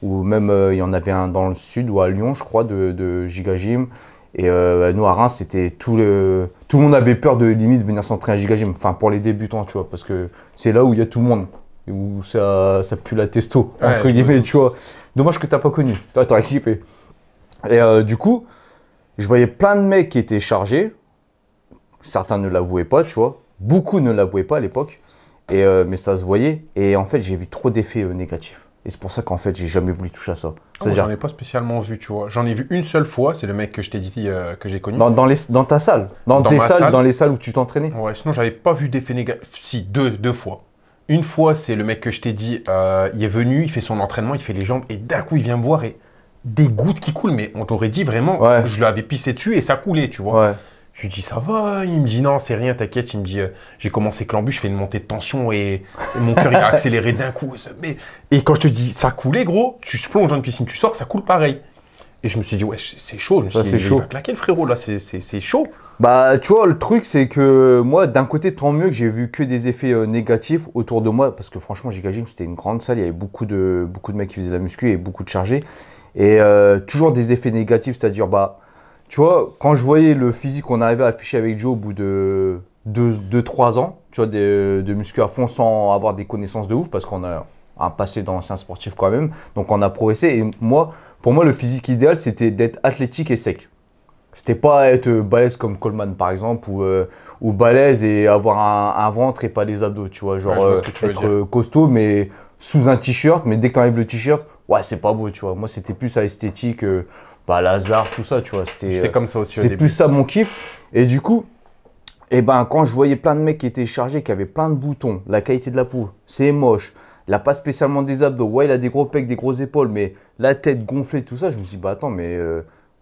ou même il y en avait un dans le sud ou à Lyon, je crois, de Giga Gym. Et nous à Reims, c'était tout le monde avait peur de limite venir s'entraîner à Giga Gym, enfin pour les débutants, tu vois, parce que c'est là où il y a tout le monde. où ça pue la testo, Ouais, entre je me guillemets, doute. tu vois. Dommage que t'as pas connu. Toi, t'aurais kiffé. Et du coup, je voyais plein de mecs qui étaient chargés. Certains ne l'avouaient pas, tu vois. Beaucoup ne l'avouaient pas à l'époque. Mais ça se voyait. Et en fait, j'ai vu trop d'effets négatifs. Et c'est pour ça qu'en fait, j'ai jamais voulu toucher à ça. Moi, C'est-à-dire, j'en ai pas spécialement vu, tu vois. J'en ai vu une seule fois, c'est le mec que je t'ai dit que j'ai connu. dans ta salle, Dans ma salle. dans les salles où tu t'entraînais. Ouais, sinon, j'avais pas vu d'effet négatif. Si, deux fois. Une fois, c'est le mec que je t'ai dit, il est venu, il fait son entraînement, il fait les jambes, et d'un coup, il vient me voir et des gouttes qui coulent, mais on t'aurait dit vraiment, Ouais. je l'avais pissé dessus et ça coulait, tu vois. Ouais. Je lui dis, ça va? Il me dit, non, c'est rien, t'inquiète. Il me dit, j'ai commencé clambu, je fais une montée de tension et mon cœur il a accéléré d'un coup. Et quand je te dis, ça coulait, gros, tu te plonges dans une piscine, tu sors, ça coule pareil. Et je me suis dit, ouais, c'est chaud. Je me suis Ça, dit, c'est il chaud. va claquer le frérot, là, c'est chaud. Bah, tu vois, le truc, c'est que moi, d'un côté, tant mieux que j'ai vu que des effets négatifs autour de moi, parce que franchement, j'imagine que c'était une grande salle, il y avait beaucoup de mecs qui faisaient de la muscu et beaucoup de chargés. Et toujours des effets négatifs, c'est-à-dire, bah, tu vois, quand je voyais le physique qu'on arrivait à afficher avec Joe au bout de 2-3 ans, tu vois, de muscu à fond sans avoir des connaissances de ouf, parce qu'on a un passé d'ancien sportif quand même, donc on a progressé. Et moi, pour moi, le physique idéal, c'était d'être athlétique et sec. C'était pas être balèze comme Coleman par exemple, ou balèze et avoir un ventre et pas les abdos, tu vois. Genre Ouais, je vois ce que tu veux être dire. costaud mais sous un t-shirt, mais dès que tu enlèves le t-shirt, ouais, c'est pas beau, tu vois. Moi, c'était plus à esthétique, bah, Lazare, tout ça, tu vois. J'étais comme ça aussi au C'est début. plus ça mon kiff. Et du coup, eh ben, quand je voyais plein de mecs qui étaient chargés, qui avaient plein de boutons, la qualité de la peau, c'est moche. Il n'a pas spécialement des abdos. Ouais, il a des gros pecs, des grosses épaules, mais la tête gonflée, tout ça, je me suis dit, bah attends, mais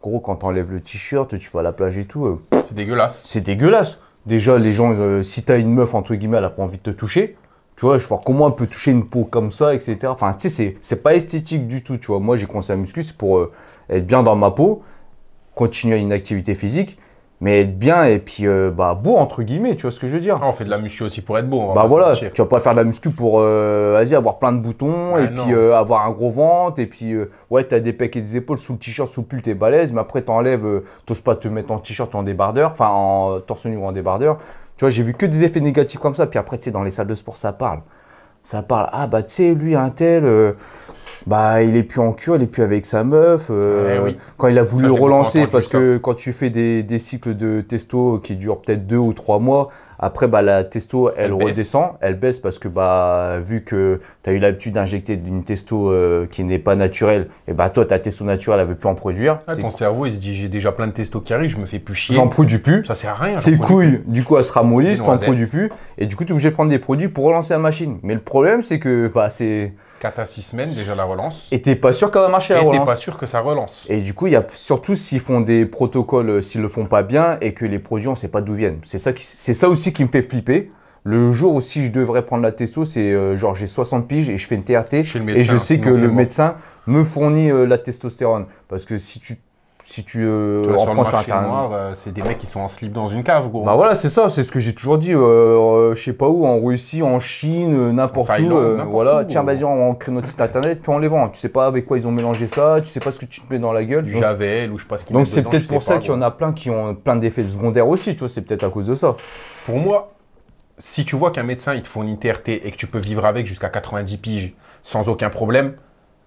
gros, quand t'enlèves le t-shirt, tu vas à la plage et tout, C'est dégueulasse. c'est dégueulasse. Déjà, les gens, si t'as une meuf, entre guillemets, elle n'a pas envie de te toucher. Tu vois, je vois comment elle peut toucher une peau comme ça, etc. Enfin, tu sais, c'est pas esthétique du tout, tu vois. Moi, j'ai commencé à muscu, c'est pour être bien dans ma peau, continuer une activité physique, mais être bien et puis bah, beau, entre guillemets, tu vois ce que je veux dire. Ah, on fait de la muscu aussi pour être beau, on va Bah pas se voilà, mentir. tu vas pas faire de la muscu pour vas-y, avoir plein de boutons Ouais, et puis non. avoir un gros ventre et puis ouais, t'as des pecs et des épaules sous le t-shirt, sous le pull, t'es balèze, mais après t'enlèves, t'oses pas te mettre en t-shirt ou en débardeur, enfin en torse nu ou en débardeur. Tu vois, j'ai vu que des effets négatifs comme ça, puis après tu sais, dans les salles de sport, ça parle. Ça parle, ah bah tu sais, lui, un tel, bah il est plus en cure, il est plus avec sa meuf. Oui. Quand il a voulu Ça, le j'ai beaucoup relancer, entendu parce ça. que quand tu fais des cycles de testo qui durent peut-être 2 ou 3 mois, après bah, la testo elle Elle baisse. redescend, elle baisse parce que bah, vu que tu as eu l'habitude d'injecter une testo qui n'est pas naturelle, et bah toi ta testo naturelle elle veut plus en produire. Ah, ton cerveau, il se dit, j'ai déjà plein de testo qui arrivent, je me fais plus chier. J'en produis plus. Ça sert à rien. j'en Tes produis couilles, du coup, elles se ramollissent, Des t'en noisettes. produis plus. Et du coup, tu es obligé de prendre des produits pour relancer la machine. Mais le problème, c'est que bah, c'est. plus. 4 à 6 semaines, déjà la relance. Et t'es pas sûr qu'elle va marcher la Et t'es relance. pas sûr que ça relance. Et du coup, il y a surtout s'ils font des protocoles, s'ils le font pas bien et que les produits, on sait pas d'où viennent. C'est ça aussi qui me fait flipper. Le jour où si je devrais prendre la testo, c'est genre j'ai 60 piges et je fais une TRT Chez le et médecin, je sais sinon que c'est le mort. médecin me fournit la testostérone. Parce que si tu Tu vois, en sur le prends sur marché Internet. noir, c'est des mecs qui sont en slip dans une cave, gros. Bah voilà, c'est ça, c'est ce que j'ai toujours dit. Je sais pas où, en Russie, en Chine, n'importe En où. Thaïlande, n'importe Voilà, où. tiens, vas-y, on crée notre site internet, puis on les vend. Tu sais pas avec quoi ils ont mélangé ça, tu sais pas ce que tu te mets dans la gueule. Du Donc, Javel ou je sais pas ce qu'ils donc mettent c'est dedans, peut-être je sais pour ça pas, qu'il y en gros. a plein qui ont plein d'effets secondaires aussi, tu vois, c'est peut-être à cause de ça. Pour moi, si tu vois qu'un médecin il te fournit une TRT et que tu peux vivre avec jusqu'à 90 piges sans aucun problème,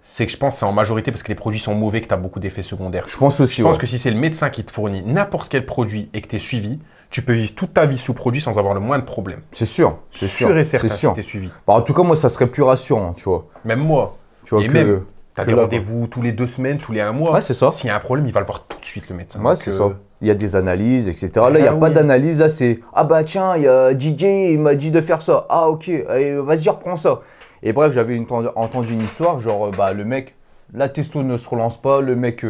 c'est que je pense que c'est en majorité parce que les produits sont mauvais que tu as beaucoup d'effets secondaires. Je pense aussi, Je pense ouais. que si c'est le médecin qui te fournit n'importe quel produit et que tu es suivi, tu peux vivre toute ta vie sous produit sans avoir le moins de problème. C'est sûr, c'est sûr, Et certain c'est si sûr. tu es suivi. Bah, en tout cas, moi, ça serait plus rassurant, tu vois. Même moi. Tu vois Et que, même, tu as que des là, rendez-vous tous les 2 semaines, tous les 1 mois. Ouais, c'est ça. S'il y a un problème, il va le voir tout de suite, le médecin. Ouais, Donc, c'est ça. Il y a des analyses, etc. Là, il n'y a Ah pas oui. d'analyse. Là, c'est ah bah tiens, il y a DJ, il m'a dit de faire ça. Ah ok, allez, vas-y, reprends ça. Et bref, j'avais entendu une histoire, genre bah le mec, la testo ne se relance pas, le mec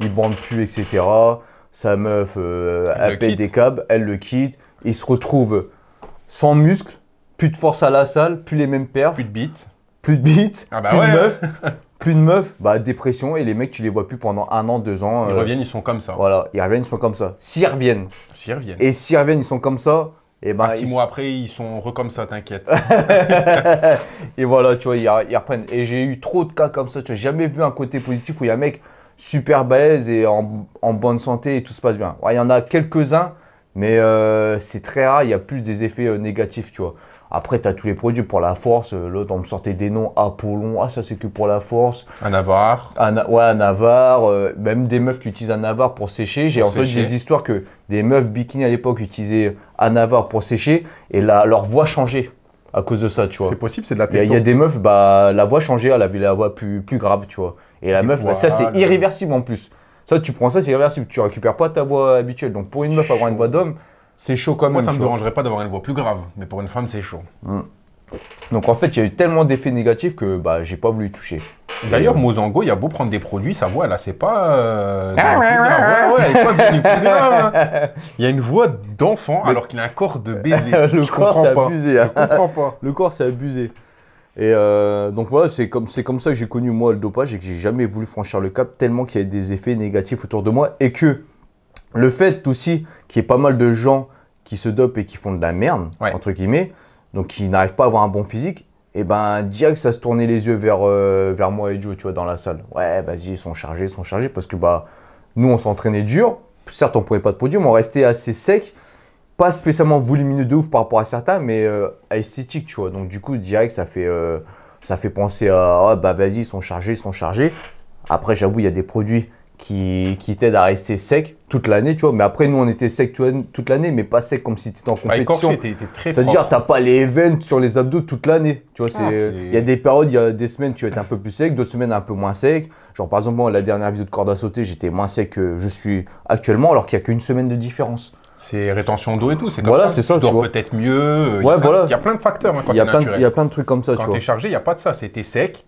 il bande plus, etc. Sa meuf, le elle pète quitte. des câbles, elle le quitte. Il se retrouve sans muscle, plus de force à la salle, plus les mêmes perfs, Plus de bites. plus de beats, Ah bah plus ouais. de meufs, plus de meufs, bah dépression. Et les mecs, tu les vois plus pendant 1 an, 2 ans. Ils reviennent, ils sont comme ça. Voilà, ils reviennent, ils sont comme ça. S'ils reviennent, S'ils reviennent. et s'ils reviennent, ils sont comme ça, et ben 6 mois après, ils sont comme ça, t'inquiète. et voilà, tu vois, ils reprennent. Et j'ai eu trop de cas comme ça. Tu n'as jamais vu un côté positif où il y a un mec super balèze et en bonne santé et tout se passe bien. Ouais, il y en a quelques-uns, mais c'est très rare. Il y a plus des effets négatifs, tu vois. Après, tu as tous les produits pour la force. L'autre, on me sortait des noms Apollon. Ah, ça, c'est que pour la force. Un Navarre. Ouais, un Navarre. Même des meufs qui utilisent un Navarre pour sécher. J'ai entendu des histoires que des meufs bikini à l'époque utilisaient un Navarre pour sécher et leur voix changeait à cause de ça, tu vois. C'est possible, c'est de la Il testo. y a des meufs, bah, la voix changeait, elle avait la voix plus grave, tu vois. Et la meuf, bah, ça, c'est irréversible en plus. Ça, tu prends ça, c'est irréversible. Tu récupères pas ta voix habituelle. Donc, pour une meuf, avoir une voix d'homme, c'est chaud quand même. Moi, ça me dérangerait pas d'avoir une voix plus grave, mais pour une femme, c'est chaud. Donc, en fait, il y a eu tellement d'effets négatifs que bah, j'ai pas voulu y toucher. D'ailleurs, Mozango, il a beau prendre des produits, sa voix, là, c'est pas. Ouais, elle est pas devenue plus grave. Hein. Il y a une voix d'enfant alors qu'il a un corps de baiser. Le corps, c'est abusé. Je comprends pas. Le corps, c'est abusé. Et donc voilà, c'est comme ça que j'ai connu moi le dopage et que j'ai jamais voulu franchir le cap tellement qu'il y a des effets négatifs autour de moi et que le fait aussi qu'il y ait pas mal de gens qui se dopent et qui font de la merde, entre guillemets, donc qui n'arrivent pas à avoir un bon physique, et ben direct ça se tournait les yeux vers moi et Joe, tu vois, dans la salle. Ouais, vas-y, ils sont chargés, parce que bah nous on s'entraînait dur, certes on prenait pas de produit, mais on restait assez sec. Pas spécialement volumineux de ouf par rapport à certains, mais à esthétique, tu vois. Donc, du coup, direct, ça fait penser à ah, bah vas-y, ils sont chargés. Après, j'avoue, il y a des produits qui t'aident à rester sec toute l'année, tu vois. Mais après, nous, on était sec toute l'année, mais pas sec comme si tu étais en compétition. C'est-à-dire, tu n'as pas les veines sur les abdos toute l'année. Tu vois, il y a des périodes, il y a des semaines, tu vas être un peu plus sec, d'autres semaines, un peu moins sec. Genre, par exemple, moi, la dernière vidéo de corde à sauter, j'étais moins sec que je suis actuellement, alors qu'il n'y a qu'une semaine de différence. C'est rétention d'eau et tout, c'est comme voilà, ça. C'est ça, tu dors peut-être mieux. Ouais, il y a plein de facteurs hein, quand il y a plein de trucs comme ça. Quand tu vois. tu es chargé, il n'y a pas de ça. C'était sec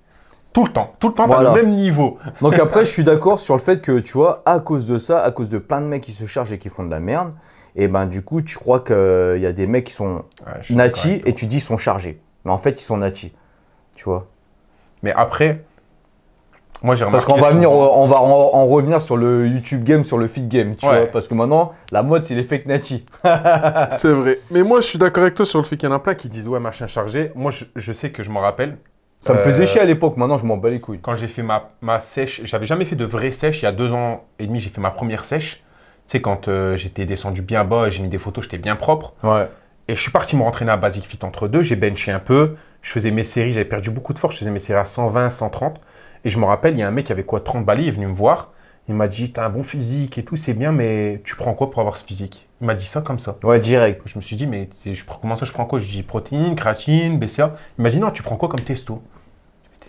tout le temps, voilà. Pas le même niveau. Donc après, je suis d'accord sur le fait que, tu vois, à cause de ça, à cause de plein de mecs qui se chargent et qui font de la merde, et ben du coup, tu crois qu'il y a des mecs qui sont natis et tu dis ils sont chargés. Mais en fait, ils sont natis, tu vois. Mais après... Moi, j'ai remarqué. Parce qu'on va en revenir sur le YouTube game, sur le fit game, tu vois. Parce que maintenant, la mode, c'est les fake nati. C'est vrai. Mais moi, je suis d'accord avec toi sur le fait qu'il y en a plein qui disent ouais, machin chargé. Moi, je sais que je m'en rappelle. Ça me faisait chier à l'époque. Maintenant, je m'en bats les couilles. Quand j'ai fait ma sèche, j'avais jamais fait de vraie sèche. Il y a 2 ans et demi, j'ai fait ma première sèche. Tu sais, quand j'étais descendu bien bas, j'ai mis des photos, j'étais bien propre. Ouais. Et je suis parti me rentraîner à Basic Fit entre deux. J'ai benché un peu. Je faisais mes séries. J'avais perdu beaucoup de force. Je faisais mes séries à 120, 130. Et je me rappelle, il y a un mec qui avait quoi, 30 balais, il est venu me voir. Il m'a dit, t'as un bon physique et tout, c'est bien, mais tu prends quoi pour avoir ce physique? Il m'a dit ça comme ça. Ouais, direct. Je me suis dit, mais comment ça, je prends quoi? Je dis protéines, créatine, BCA. Il m'a dit, non, tu prends quoi comme testo?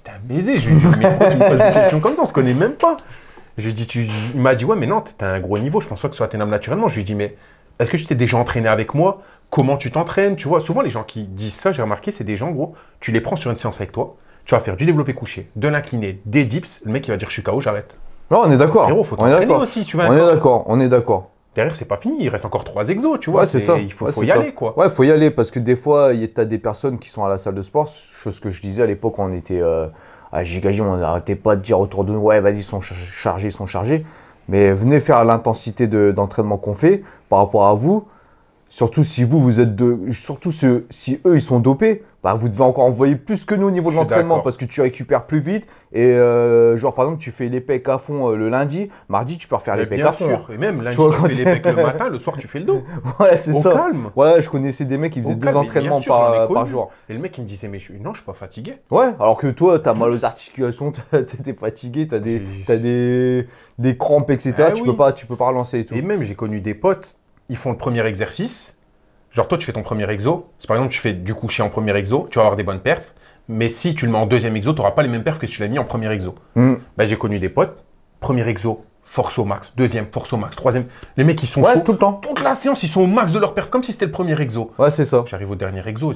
T'es un baiser. Je lui ai dit, mais pourquoi tu me poses des questions comme ça? On se connaît même pas. Je lui ai dit, il m'a dit, ouais, mais non, t'as un gros niveau, je pense pas que ce soit atteignable naturellement. Je lui ai dit, mais est-ce que tu t'es déjà entraîné avec moi? Comment tu t'entraînes? Tu vois, souvent, les gens qui disent ça, j'ai remarqué, c'est des gens, gros, tu les prends sur une séance avec toi. Tu vas faire du développé couché, de l'incliné, des dips. Le mec, il va dire je suis KO, j'arrête. Non, on est d'accord. Héros, faut t'entraîner aussi. Tu vas on est d'accord. Derrière, c'est pas fini. Il reste encore 3 exos, tu vois. Ouais, c'est ça. Il faut y aller, quoi. Ouais, faut y aller parce que des fois, tu as des personnes qui sont à la salle de sport. Chose que je disais à l'époque, on était à Gigagym, on n'arrêtait pas de dire autour de nous ouais, vas-y, ils sont chargés. Mais venez faire l'intensité d'entraînement qu'on fait par rapport à vous. Surtout si vous êtes si eux ils sont dopés, bah vous devez encore envoyer plus que nous au niveau de l'entraînement parce que tu récupères plus vite et genre par exemple tu fais les pecs à fond le lundi, mardi tu peux refaire les pecs à fond. Bien sûr, et même lundi tu fais les pecs le matin, le soir tu fais le dos. Ouais, c'est ça. Au calme. Ouais, je connaissais des mecs qui faisaient 2 entraînements par jour. Et le mec il me disait mais non, je suis pas fatigué. Ouais, alors que toi t'as mal aux articulations, t'es fatigué, t'as des crampes etc. Tu peux pas relancer et tout. Et même j'ai connu des potes. Ils font le premier exercice. Genre, toi, tu fais ton premier exo. Si par exemple, tu fais du couché en premier exo, tu vas avoir des bonnes perfs. Mais si tu le mets en deuxième exo, tu n'auras pas les mêmes perfs que si tu l'as mis en premier exo. Bah, j'ai connu des potes. Premier exo, force au max. Deuxième, force au max. Troisième. Les mecs, ils sont chauds. Tout le temps. Toute la séance, ils sont au max de leur perf, comme si c'était le premier exo. Ouais, c'est ça. J'arrive au dernier exo.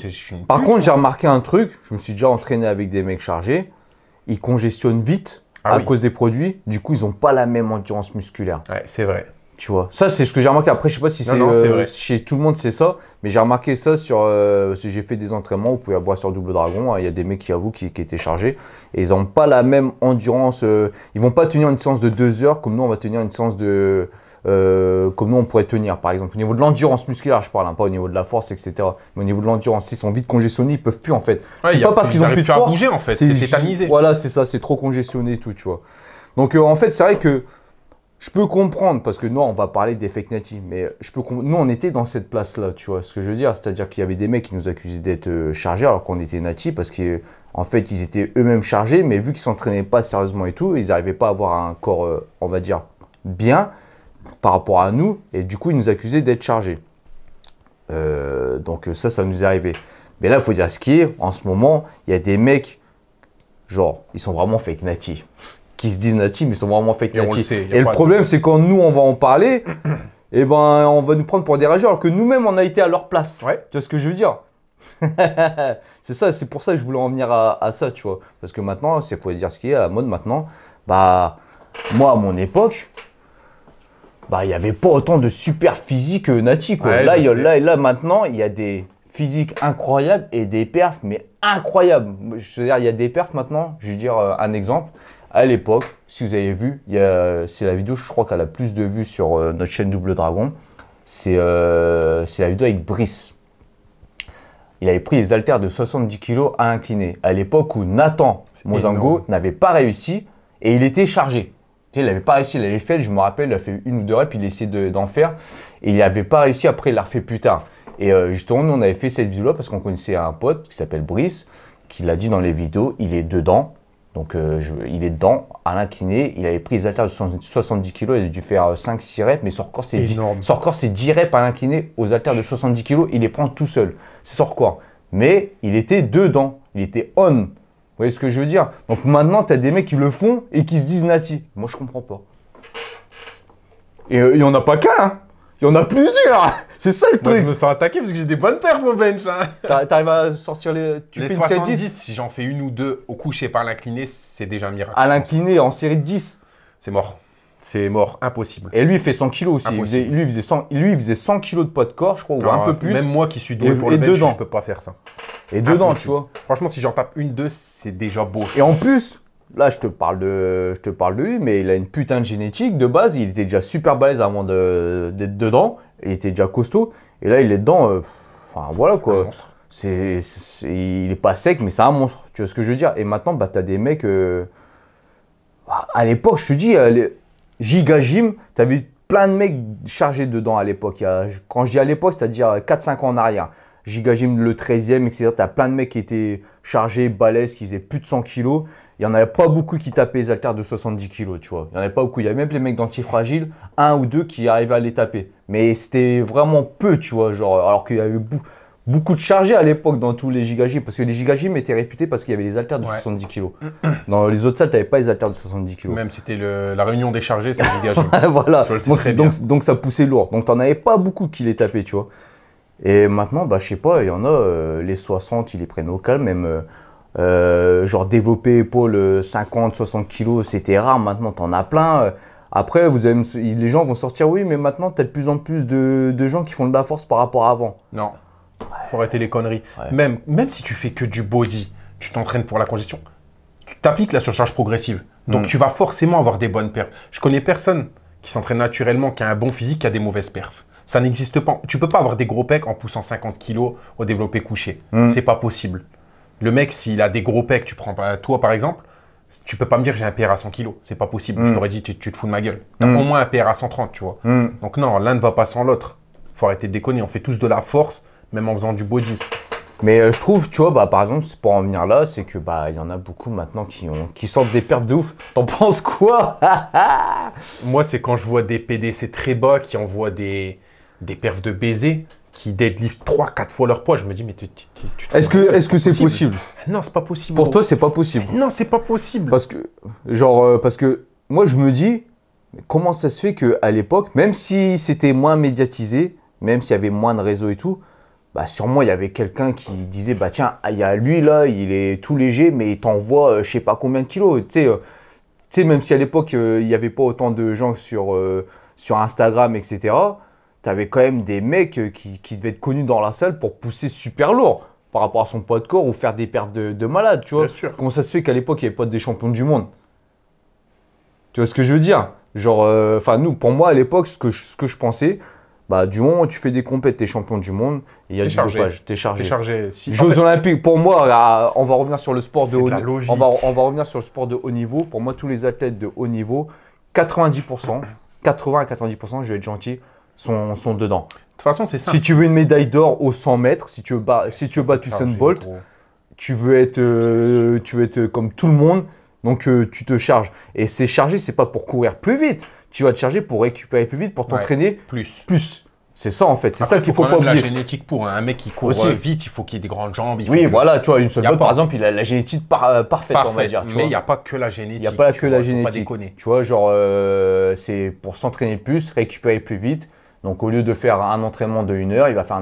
Par contre, j'ai remarqué un truc. Je me suis déjà entraîné avec des mecs chargés. Ils congestionnent vite à cause des produits. Du coup, ils n'ont pas la même endurance musculaire. Ouais, c'est vrai. Tu vois, ça c'est ce que j'ai remarqué. Après, je sais pas si c'est chez tout le monde c'est ça, mais j'ai remarqué ça sur. Si j'ai fait des entraînements, vous pouvez avoir sur Double Dragon. Il y a des mecs qui avouent qui étaient chargés et ils n'ont pas la même endurance. Ils vont pas tenir une séance de 2 heures comme nous on va tenir une séance de. Comme nous on pourrait tenir par exemple. Au niveau de l'endurance musculaire, je parle, hein, pas au niveau de la force, etc. Mais au niveau de l'endurance, s'ils sont vite congestionnés, ils peuvent plus en fait. Ouais, c'est pas parce qu'ils ont plus de force. À bouger en fait, c'est tétanisé. Voilà, c'est ça, c'est trop congestionné et tout, tu vois. Donc en fait, c'est vrai que. je peux comprendre, parce que nous, on va parler des fake Nati, mais nous, on était dans cette place-là, tu vois ce que je veux dire. C'est-à-dire qu'il y avait des mecs qui nous accusaient d'être chargés alors qu'on était Nati, parce qu'en fait, ils étaient eux-mêmes chargés, mais vu qu'ils s'entraînaient pas sérieusement et tout, ils n'arrivaient pas à avoir un corps, on va dire, bien par rapport à nous, et du coup, ils nous accusaient d'être chargés. Donc ça nous est arrivé. Mais là, il faut dire ce qui est, en ce moment, il y a des mecs, genre, ils sont vraiment fake Nati. Qui se disent Nati, mais ils sont vraiment fake Nati. Et le problème, c'est quand nous, on va en parler, et ben, on va nous prendre pour des rageurs, alors que nous-mêmes, on a été à leur place. Ouais. Tu vois ce que je veux dire? C'est ça, c'est pour ça que je voulais en venir à ça, tu vois. Parce que maintenant, il faut dire ce qui est, à la mode maintenant, bah, moi, à mon époque, bah, il n'y avait pas autant de super physique Nati, quoi. Ouais, là, maintenant, il y a des physiques incroyables et des perfs, mais incroyables. Je veux dire, il y a des perfs maintenant, je vais dire un exemple. À l'époque, si vous avez vu, c'est la vidéo, je crois qu'elle a plus de vues sur notre chaîne Double Dragon. C'est la vidéo avec Brice. Il avait pris les haltères de 70 kg à incliner. À l'époque où Nathan Mozango n'avait pas réussi et il était chargé. Tu sais, il n'avait pas réussi, il avait fait, je me rappelle, il a fait 1 ou 2 reps, il essayait d'en faire. Et il n'avait pas réussi, après il l'a refait plus tard. Et justement, nous on avait fait cette vidéo-là parce qu'on connaissait un pote qui s'appelle Brice, qui l'a dit dans les vidéos, il est dedans. Donc, il est dedans, à l'incliné. Il avait pris les haltères de 70 kg. Il a dû faire 5-6 reps, mais son record, c'est 10 reps à l'incliné aux haltères de 70 kg. Il les prend tout seul. C'est son record. Mais il était dedans. Il était on. Vous voyez ce que je veux dire? Donc, maintenant, tu as des mecs qui le font et qui se disent Nati. Moi, je comprends pas. Et il n'y en a pas qu'un. Hein. Il y en a plusieurs. C'est ça le truc. Moi, je me sens attaqué parce que j'ai des bonnes perfs au bench. Hein. T'arrives à sortir les... Les 70, si j'en fais 1 ou 2 au couché par l'incliné, c'est déjà un miracle. À l'incliné, en série de 10. C'est mort. C'est mort, impossible. Et lui, il fait 100 kilos aussi. Lui, il faisait 100 kilos de poids de corps, je crois, ou un peu plus. Même moi qui suis doué pour le bench, je peux pas faire ça. Et dedans, tu vois. Franchement, si j'en tape 1-2, c'est déjà beau. Et en plus, là, je te parle de lui, mais il a une putain de génétique. De base, il était déjà super balèze avant d'être dedans. Il était déjà costaud. Et là, il est dedans. Enfin, voilà quoi. Il est pas sec, mais c'est un monstre. Tu vois ce que je veux dire? Et maintenant, bah, tu as des mecs. À l'époque, je te dis, Giga Gym, tu avais plein de mecs chargés dedans à l'époque. Quand je dis à l'époque, c'est-à-dire 4-5 ans en arrière. Giga Gym, le 13e, etc. Tu as plein de mecs qui étaient chargés, balèzes, qui faisaient plus de 100 kilos. Il n'y en avait pas beaucoup qui tapaient les haltères de 70 kilos, tu vois. Il n'y en avait pas beaucoup. Il y avait même les mecs d'antifragile, 1 ou 2 qui arrivaient à les taper. Mais c'était vraiment peu, tu vois. Genre, alors qu'il y avait beaucoup de chargés à l'époque dans tous les Giga Gym. Parce que les Giga Gym étaient réputés parce qu'il y avait les haltères de 70 kilos. Dans les autres salles, tu n'avais pas les haltères de 70 kilos. Même c'était la réunion des chargés, c'est Giga Gym. Voilà. Donc ça poussait lourd. Donc tu n'en avais pas beaucoup qui les tapaient, tu vois. Et maintenant, bah, je sais pas, il y en a, les 60, ils les prennent au calme, même genre développer épaules 50, 60 kilos, c'était rare, maintenant tu en as plein. Après, les gens vont sortir, oui, mais maintenant tu as de plus en plus de gens qui font de la force par rapport à avant. Non, faut arrêter les conneries. Ouais. Même si tu fais que du body, tu t'entraînes pour la congestion, tu t'appliques la surcharge progressive. Donc tu vas forcément avoir des bonnes perfs. Je connais personne qui s'entraîne naturellement, qui a un bon physique, qui a des mauvaises perfs. Ça n'existe pas. Tu peux pas avoir des gros pecs en poussant 50 kilos au développé couché. C'est pas possible. Le mec, s'il a des gros pecs, tu prends toi par exemple, tu peux pas me dire j'ai un PR à 100 kilos. C'est pas possible. Je t'aurais dit tu te fous de ma gueule. Tu as au moins un PR à 130, tu vois. Donc non, l'un ne va pas sans l'autre. Faut arrêter de déconner. On fait tous de la force, même en faisant du body. Mais je trouve, tu vois, bah, par exemple, pour en venir là, c'est que bah, y en a beaucoup maintenant qui sortent des perfs de ouf. T'en penses quoi? Moi, c'est quand je vois des PDC très bas qui envoient des perfs de baiser, qui deadlift 3-4 fois leur poids. Je me dis, mais est-ce que c'est possible? Non, c'est pas possible. Pour toi, c'est pas possible? Non, c'est pas possible. Parce que moi, je me dis, comment ça se fait qu'à l'époque, même si c'était moins médiatisé, même s'il y avait moins de réseaux et tout, bah sûrement il y avait quelqu'un qui disait, bah tiens, il y a lui là, il est tout léger, mais il t'envoie je sais pas combien de kilos. Tu sais, même si à l'époque, il n'y avait pas autant de gens sur Instagram, etc., tu avais quand même des mecs qui devaient être connus dans la salle pour pousser super lourd par rapport à son poids de corps ou faire des perfs de malade, tu vois. Bien sûr. Comment ça se fait qu'à l'époque, il n'y avait pas des champions du monde? Tu vois ce que je veux dire? Genre, pour moi, à l'époque, ce que je pensais, bah, du moment où tu fais des compètes, t'es champion du monde, il y a du dopage, t'es chargé. Jeux Olympiques, pour moi, on va revenir sur le sport de haut niveau. On va revenir sur le sport de haut niveau. Pour moi, tous les athlètes de haut niveau, 90%, 80 à 90%, je vais être gentil, sont dedans. De toute façon, c'est ça. Si tu veux une médaille d'or au 100 mètres, si tu veux battre Usain Bolt, tu veux être comme tout le monde, donc tu te charges. Et c'est chargé, c'est pas pour courir plus vite. Tu vas te charger pour récupérer plus vite, pour t'entraîner plus. C'est ça en fait, c'est Après, ça qu'il faut pas oublier. Il y a la génétique pour un mec qui court vite, il faut qu'il ait des grandes jambes. Oui, voilà, tu vois, une seule Bolt par exemple, il a la génétique parfaite, on va dire. Mais il n'y a pas que la génétique. Il n'y a pas que la génétique. Faut pas déconner. Tu vois, genre, c'est pour s'entraîner plus, récupérer plus vite. Donc au lieu de faire un entraînement de 1 heure, il va faire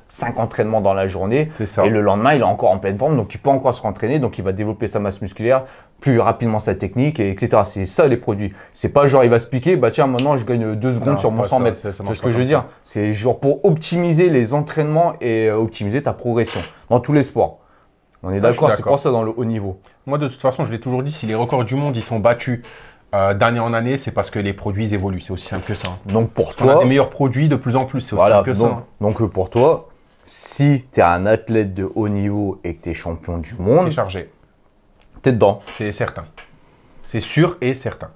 5 entraînements dans la journée. C'est ça. Et le lendemain, il est encore en pleine forme, donc il peut encore se rentraîner, donc il va développer sa masse musculaire, plus rapidement sa technique, etc. C'est ça les produits. C'est pas genre il va se piquer, bah tiens, maintenant je gagne 2 secondes sur mon 100 mètres. C'est ce que je veux dire. C'est genre pour optimiser les entraînements et optimiser ta progression dans tous les sports. On est d'accord, c'est pour ça dans le haut niveau. Moi, de toute façon, je l'ai toujours dit, si les records du monde ils sont battus d'année en année, c'est parce que les produits évoluent. C'est aussi simple que ça. Donc pour toi, on a des meilleurs produits de plus en plus. C'est aussi simple que ça. Donc pour toi, si tu es un athlète de haut niveau et que tu es champion du monde, t'es chargé. T'es dedans. C'est certain. C'est sûr et certain.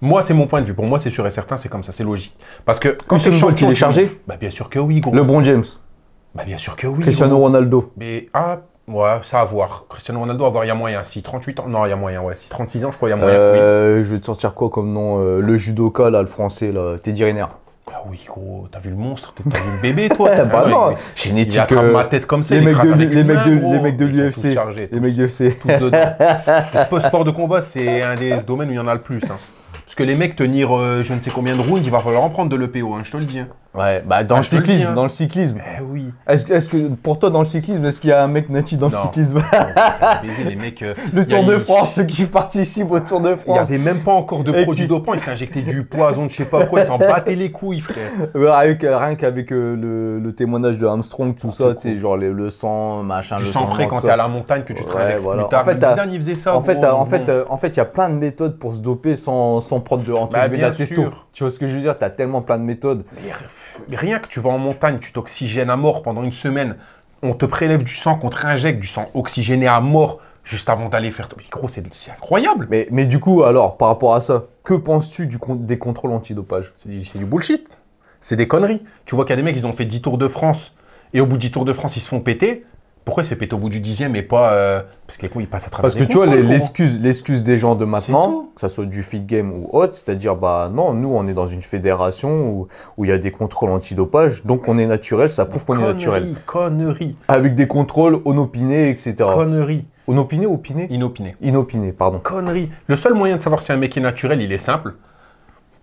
Moi, c'est mon point de vue. Pour moi, c'est sûr et certain, c'est comme ça, c'est logique. Parce que quand Usain Bolt, il est chargé, bah bien sûr que oui, gros. LeBron James. Bah bien sûr que oui. Cristiano Ronaldo. Mais ouais, ça à voir. Cristiano Ronaldo, à voir, il y a moyen. Si 38 ans, non, il y a moyen, ouais. Si 36 ans, je crois, il y a moyen. Oui. Je vais te sortir quoi comme nom le judoka, là, le français, là, Teddy Riner. Ah oui, gros, t'as vu le monstre, t'as vu le bébé, toi. Bah non, génétique. Il attrape ma tête comme ça. Les mecs de l'UFC. Les mecs de l'UFC. Tous dedans. Le sport de combat, c'est un des domaines où il y en a le plus. Parce que les mecs tenir je ne sais combien de rounds, il va falloir en prendre de l'EPO, je te le dis. Ouais, bah dans le cyclisme. Eh oui. Est-ce que pour toi dans le cyclisme, est-ce qu'il y a un mec natif dans le cyclisme? Les mecs, le Tour de France, ceux qui participent au Tour de France. Il n'y avait même pas encore de produits dopants, ils s'injectaient du poison, de je sais pas quoi, ils s'en battaient les couilles, frère. Rien qu'avec le témoignage de Armstrong, tout ça, tu sais, genre le sang, machin, du le sang frais quand t'es à la montagne que tu te injectes plus tard. Zidane, il faisait ça. En fait, il y a plein de méthodes pour se doper sans prendre de bien sûr. Tu vois ce que je veux dire? T'as tellement plein de méthodes. Mais rien que tu vas en montagne, tu t'oxygènes à mort pendant une semaine, on te prélève du sang, qu'on te réinjecte du sang oxygéné à mort juste avant d'aller faire... Mais gros, c'est incroyable. Mais du coup, alors, par rapport à ça, que penses-tu des contrôles antidopage? C'est du bullshit. C'est des conneries. Tu vois qu'il y a des mecs, ils ont fait 10 Tours de France et au bout de 10 Tours de France, ils se font péter. Pourquoi il se fait péter au bout du 10e et pas... Parce que les cons, ils passent à travers. Parce que tu vois, l'excuse des gens de maintenant, que ça soit du fit game ou autre, c'est-à-dire, bah non, nous, on est dans une fédération où il y a des contrôles antidopage, donc on est naturel, ça prouve qu'on est naturel. Conneries. Avec des contrôles inopinés, etc. Conneries. Inopiné ou opiné? Inopiné. Inopiné, pardon. Conneries. Le seul moyen de savoir si un mec est naturel, il est simple.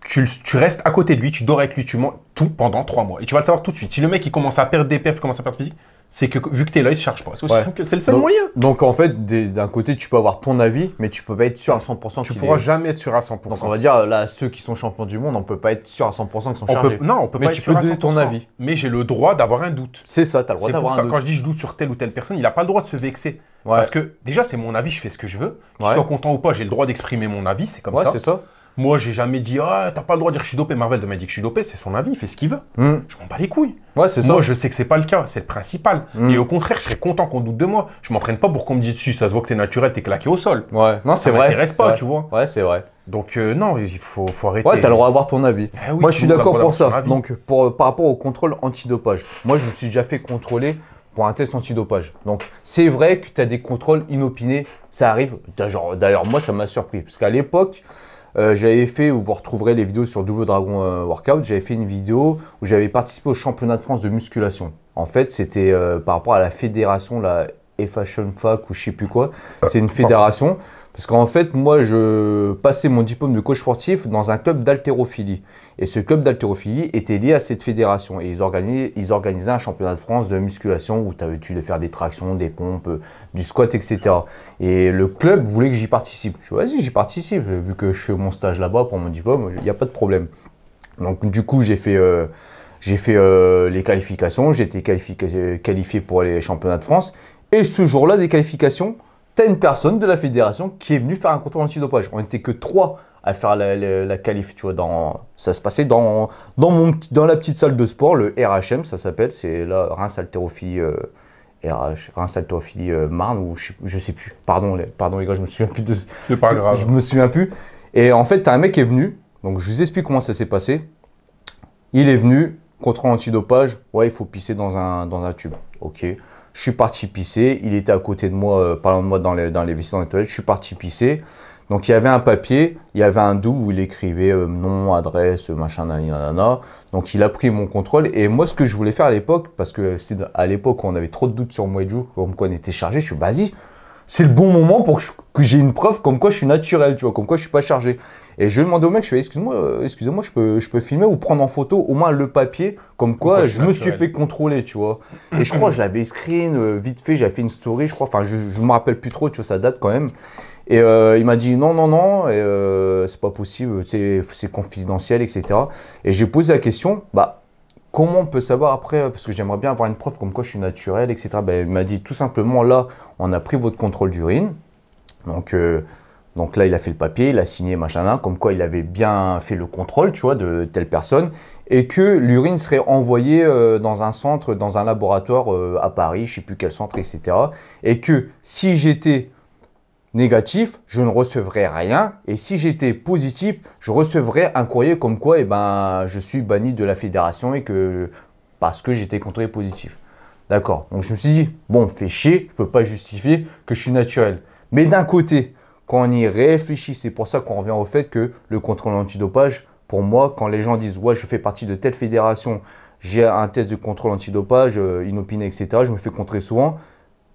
Tu restes à côté de lui, tu dors avec lui, tu manges tout pendant 3 mois. Et tu vas le savoir tout de suite. Si le mec, il commence à perdre des perfs, il commence à perdre physique, c'est que vu que t'es là, il se charge pas. C'est le seul moyen. Donc en fait, d'un côté, tu peux avoir ton avis, mais tu peux pas être sûr à 100%. Tu pourras jamais être sûr à 100%. Donc on va dire, là, ceux qui sont champions du monde, on peut pas être sûr à 100% qu'ils sont chargés. On peut pas être sûr à 100%. Mais tu peux donner ton avis. Mais j'ai le droit d'avoir un doute. C'est ça, tu as le droit d'avoir un doute. Quand je dis je doute sur telle ou telle personne, il n'a pas le droit de se vexer. Ouais. Parce que déjà, c'est mon avis, je fais ce que je veux. Qu'il soit content ou pas, j'ai le droit d'exprimer mon avis, c'est comme ça. C'est ça. Moi, j'ai jamais dit, t'as pas le droit de dire que je suis dopé. Marvel m'a dit que je suis dopé, c'est son avis, il fait ce qu'il veut. Je m'en bats les couilles. Ouais, c'est ça. Moi, je sais que c'est pas le cas, c'est le principal. Et au contraire, je serais content qu'on doute de moi. Je m'entraîne pas pour qu'on me dise, si ça se voit que t'es naturel, t'es claqué au sol. Ouais, non, c'est vrai. Ça m'intéresse pas, tu vois. Ouais, c'est vrai. Donc, non, il faut arrêter. Ouais, t'as le droit d'avoir ton avis. Oui, moi, je suis d'accord pour ça. Donc, par rapport au contrôle antidopage, moi, je me suis déjà fait contrôler pour un test antidopage. Donc, c'est vrai que tu as des contrôles inopinés, ça arrive. D'ailleurs, moi, ça m'a surpris. Parce qu'à l'époque, j'avais fait, vous retrouverez les vidéos sur Double Dragon Workout, j'avais fait une vidéo où j'avais participé au championnat de France de musculation. En fait, c'était par rapport à la fédération, la FHMFAC ou je sais plus quoi. C'est une fédération. Parce qu'en fait, moi, je passais mon diplôme de coach sportif dans un club d'haltérophilie. Et ce club d'haltérophilie était lié à cette fédération. Et ils organisaient un championnat de France de musculation où tu devais faire des tractions, des pompes, du squat, etc. Et le club voulait que j'y participe. Je dis, vas-y, j'y participe. Vu que je fais mon stage là-bas pour mon diplôme, il n'y a pas de problème. Donc, du coup, j'ai fait les qualifications. J'ai été qualifié pour les championnats de France. Et ce jour-là, des qualifications, tu as une personne de la fédération qui est venue faire un contrôle antidopage. On n'était que 3 à faire la qualif, tu vois. Ça se passait dans la petite salle de sport, le RHM, ça s'appelle. C'est là, Reims Haltérophilie Reims Haltérophilie Marne, ou je sais plus. Pardon les gars, je me souviens plus de... C'est pas grave. Je me souviens plus. Et en fait, tu as un mec qui est venu. Donc, je vous explique comment ça s'est passé. Il est venu, contrôle antidopage. Ouais, il faut pisser dans un tube. Ok. Je suis parti pisser. Il était à côté de moi, pas loin de moi dans les vestiaires des toilettes. Je suis parti pisser. Donc, il y avait un papier, il y avait un double où il écrivait nom, adresse, machin, nanana. Donc, il a pris mon contrôle. Et moi, ce que je voulais faire à l'époque, parce que c'était à l'époque où on avait trop de doutes sur Mouedjou, comme quoi on était chargé, je suis vas-y, c'est le bon moment pour que j'ai une preuve comme quoi je suis naturel, tu vois, comme quoi je suis pas chargé. Et je demandais au mec, je fais excusez-moi, je peux filmer ou prendre en photo au moins le papier, comme quoi je me suis fait contrôler, tu vois. Et je crois que je l'avais screen vite fait, j'avais fait une story, je crois, enfin je me rappelle plus trop, tu vois, ça date quand même. Et il m'a dit non, c'est pas possible, c'est confidentiel, etc. Et j'ai posé la question, bah comment on peut savoir après, parce que j'aimerais bien avoir une preuve comme quoi je suis naturel, etc. Ben, il m'a dit tout simplement, là, on a pris votre contrôle d'urine. Donc là, il a fait le papier, il a signé, machin, comme quoi il avait bien fait le contrôle, tu vois, de telle personne. Et que l'urine serait envoyée dans un centre, dans un laboratoire à Paris, je ne sais plus quel centre, etc. Et que si j'étais négatif, je ne recevrais rien. Et si j'étais positif, je recevrais un courrier comme quoi je suis banni de la fédération et que parce que j'étais contrôlé positif. D'accord. Donc je me suis dit, bon, fait chier, je ne peux pas justifier que je suis naturel. Mais d'un côté, quand on y réfléchit, c'est pour ça qu'on revient au fait que le contrôle antidopage, pour moi, quand les gens disent, ouais, je fais partie de telle fédération, j'ai un test de contrôle antidopage, inopiné, etc., je me fais contrôler souvent.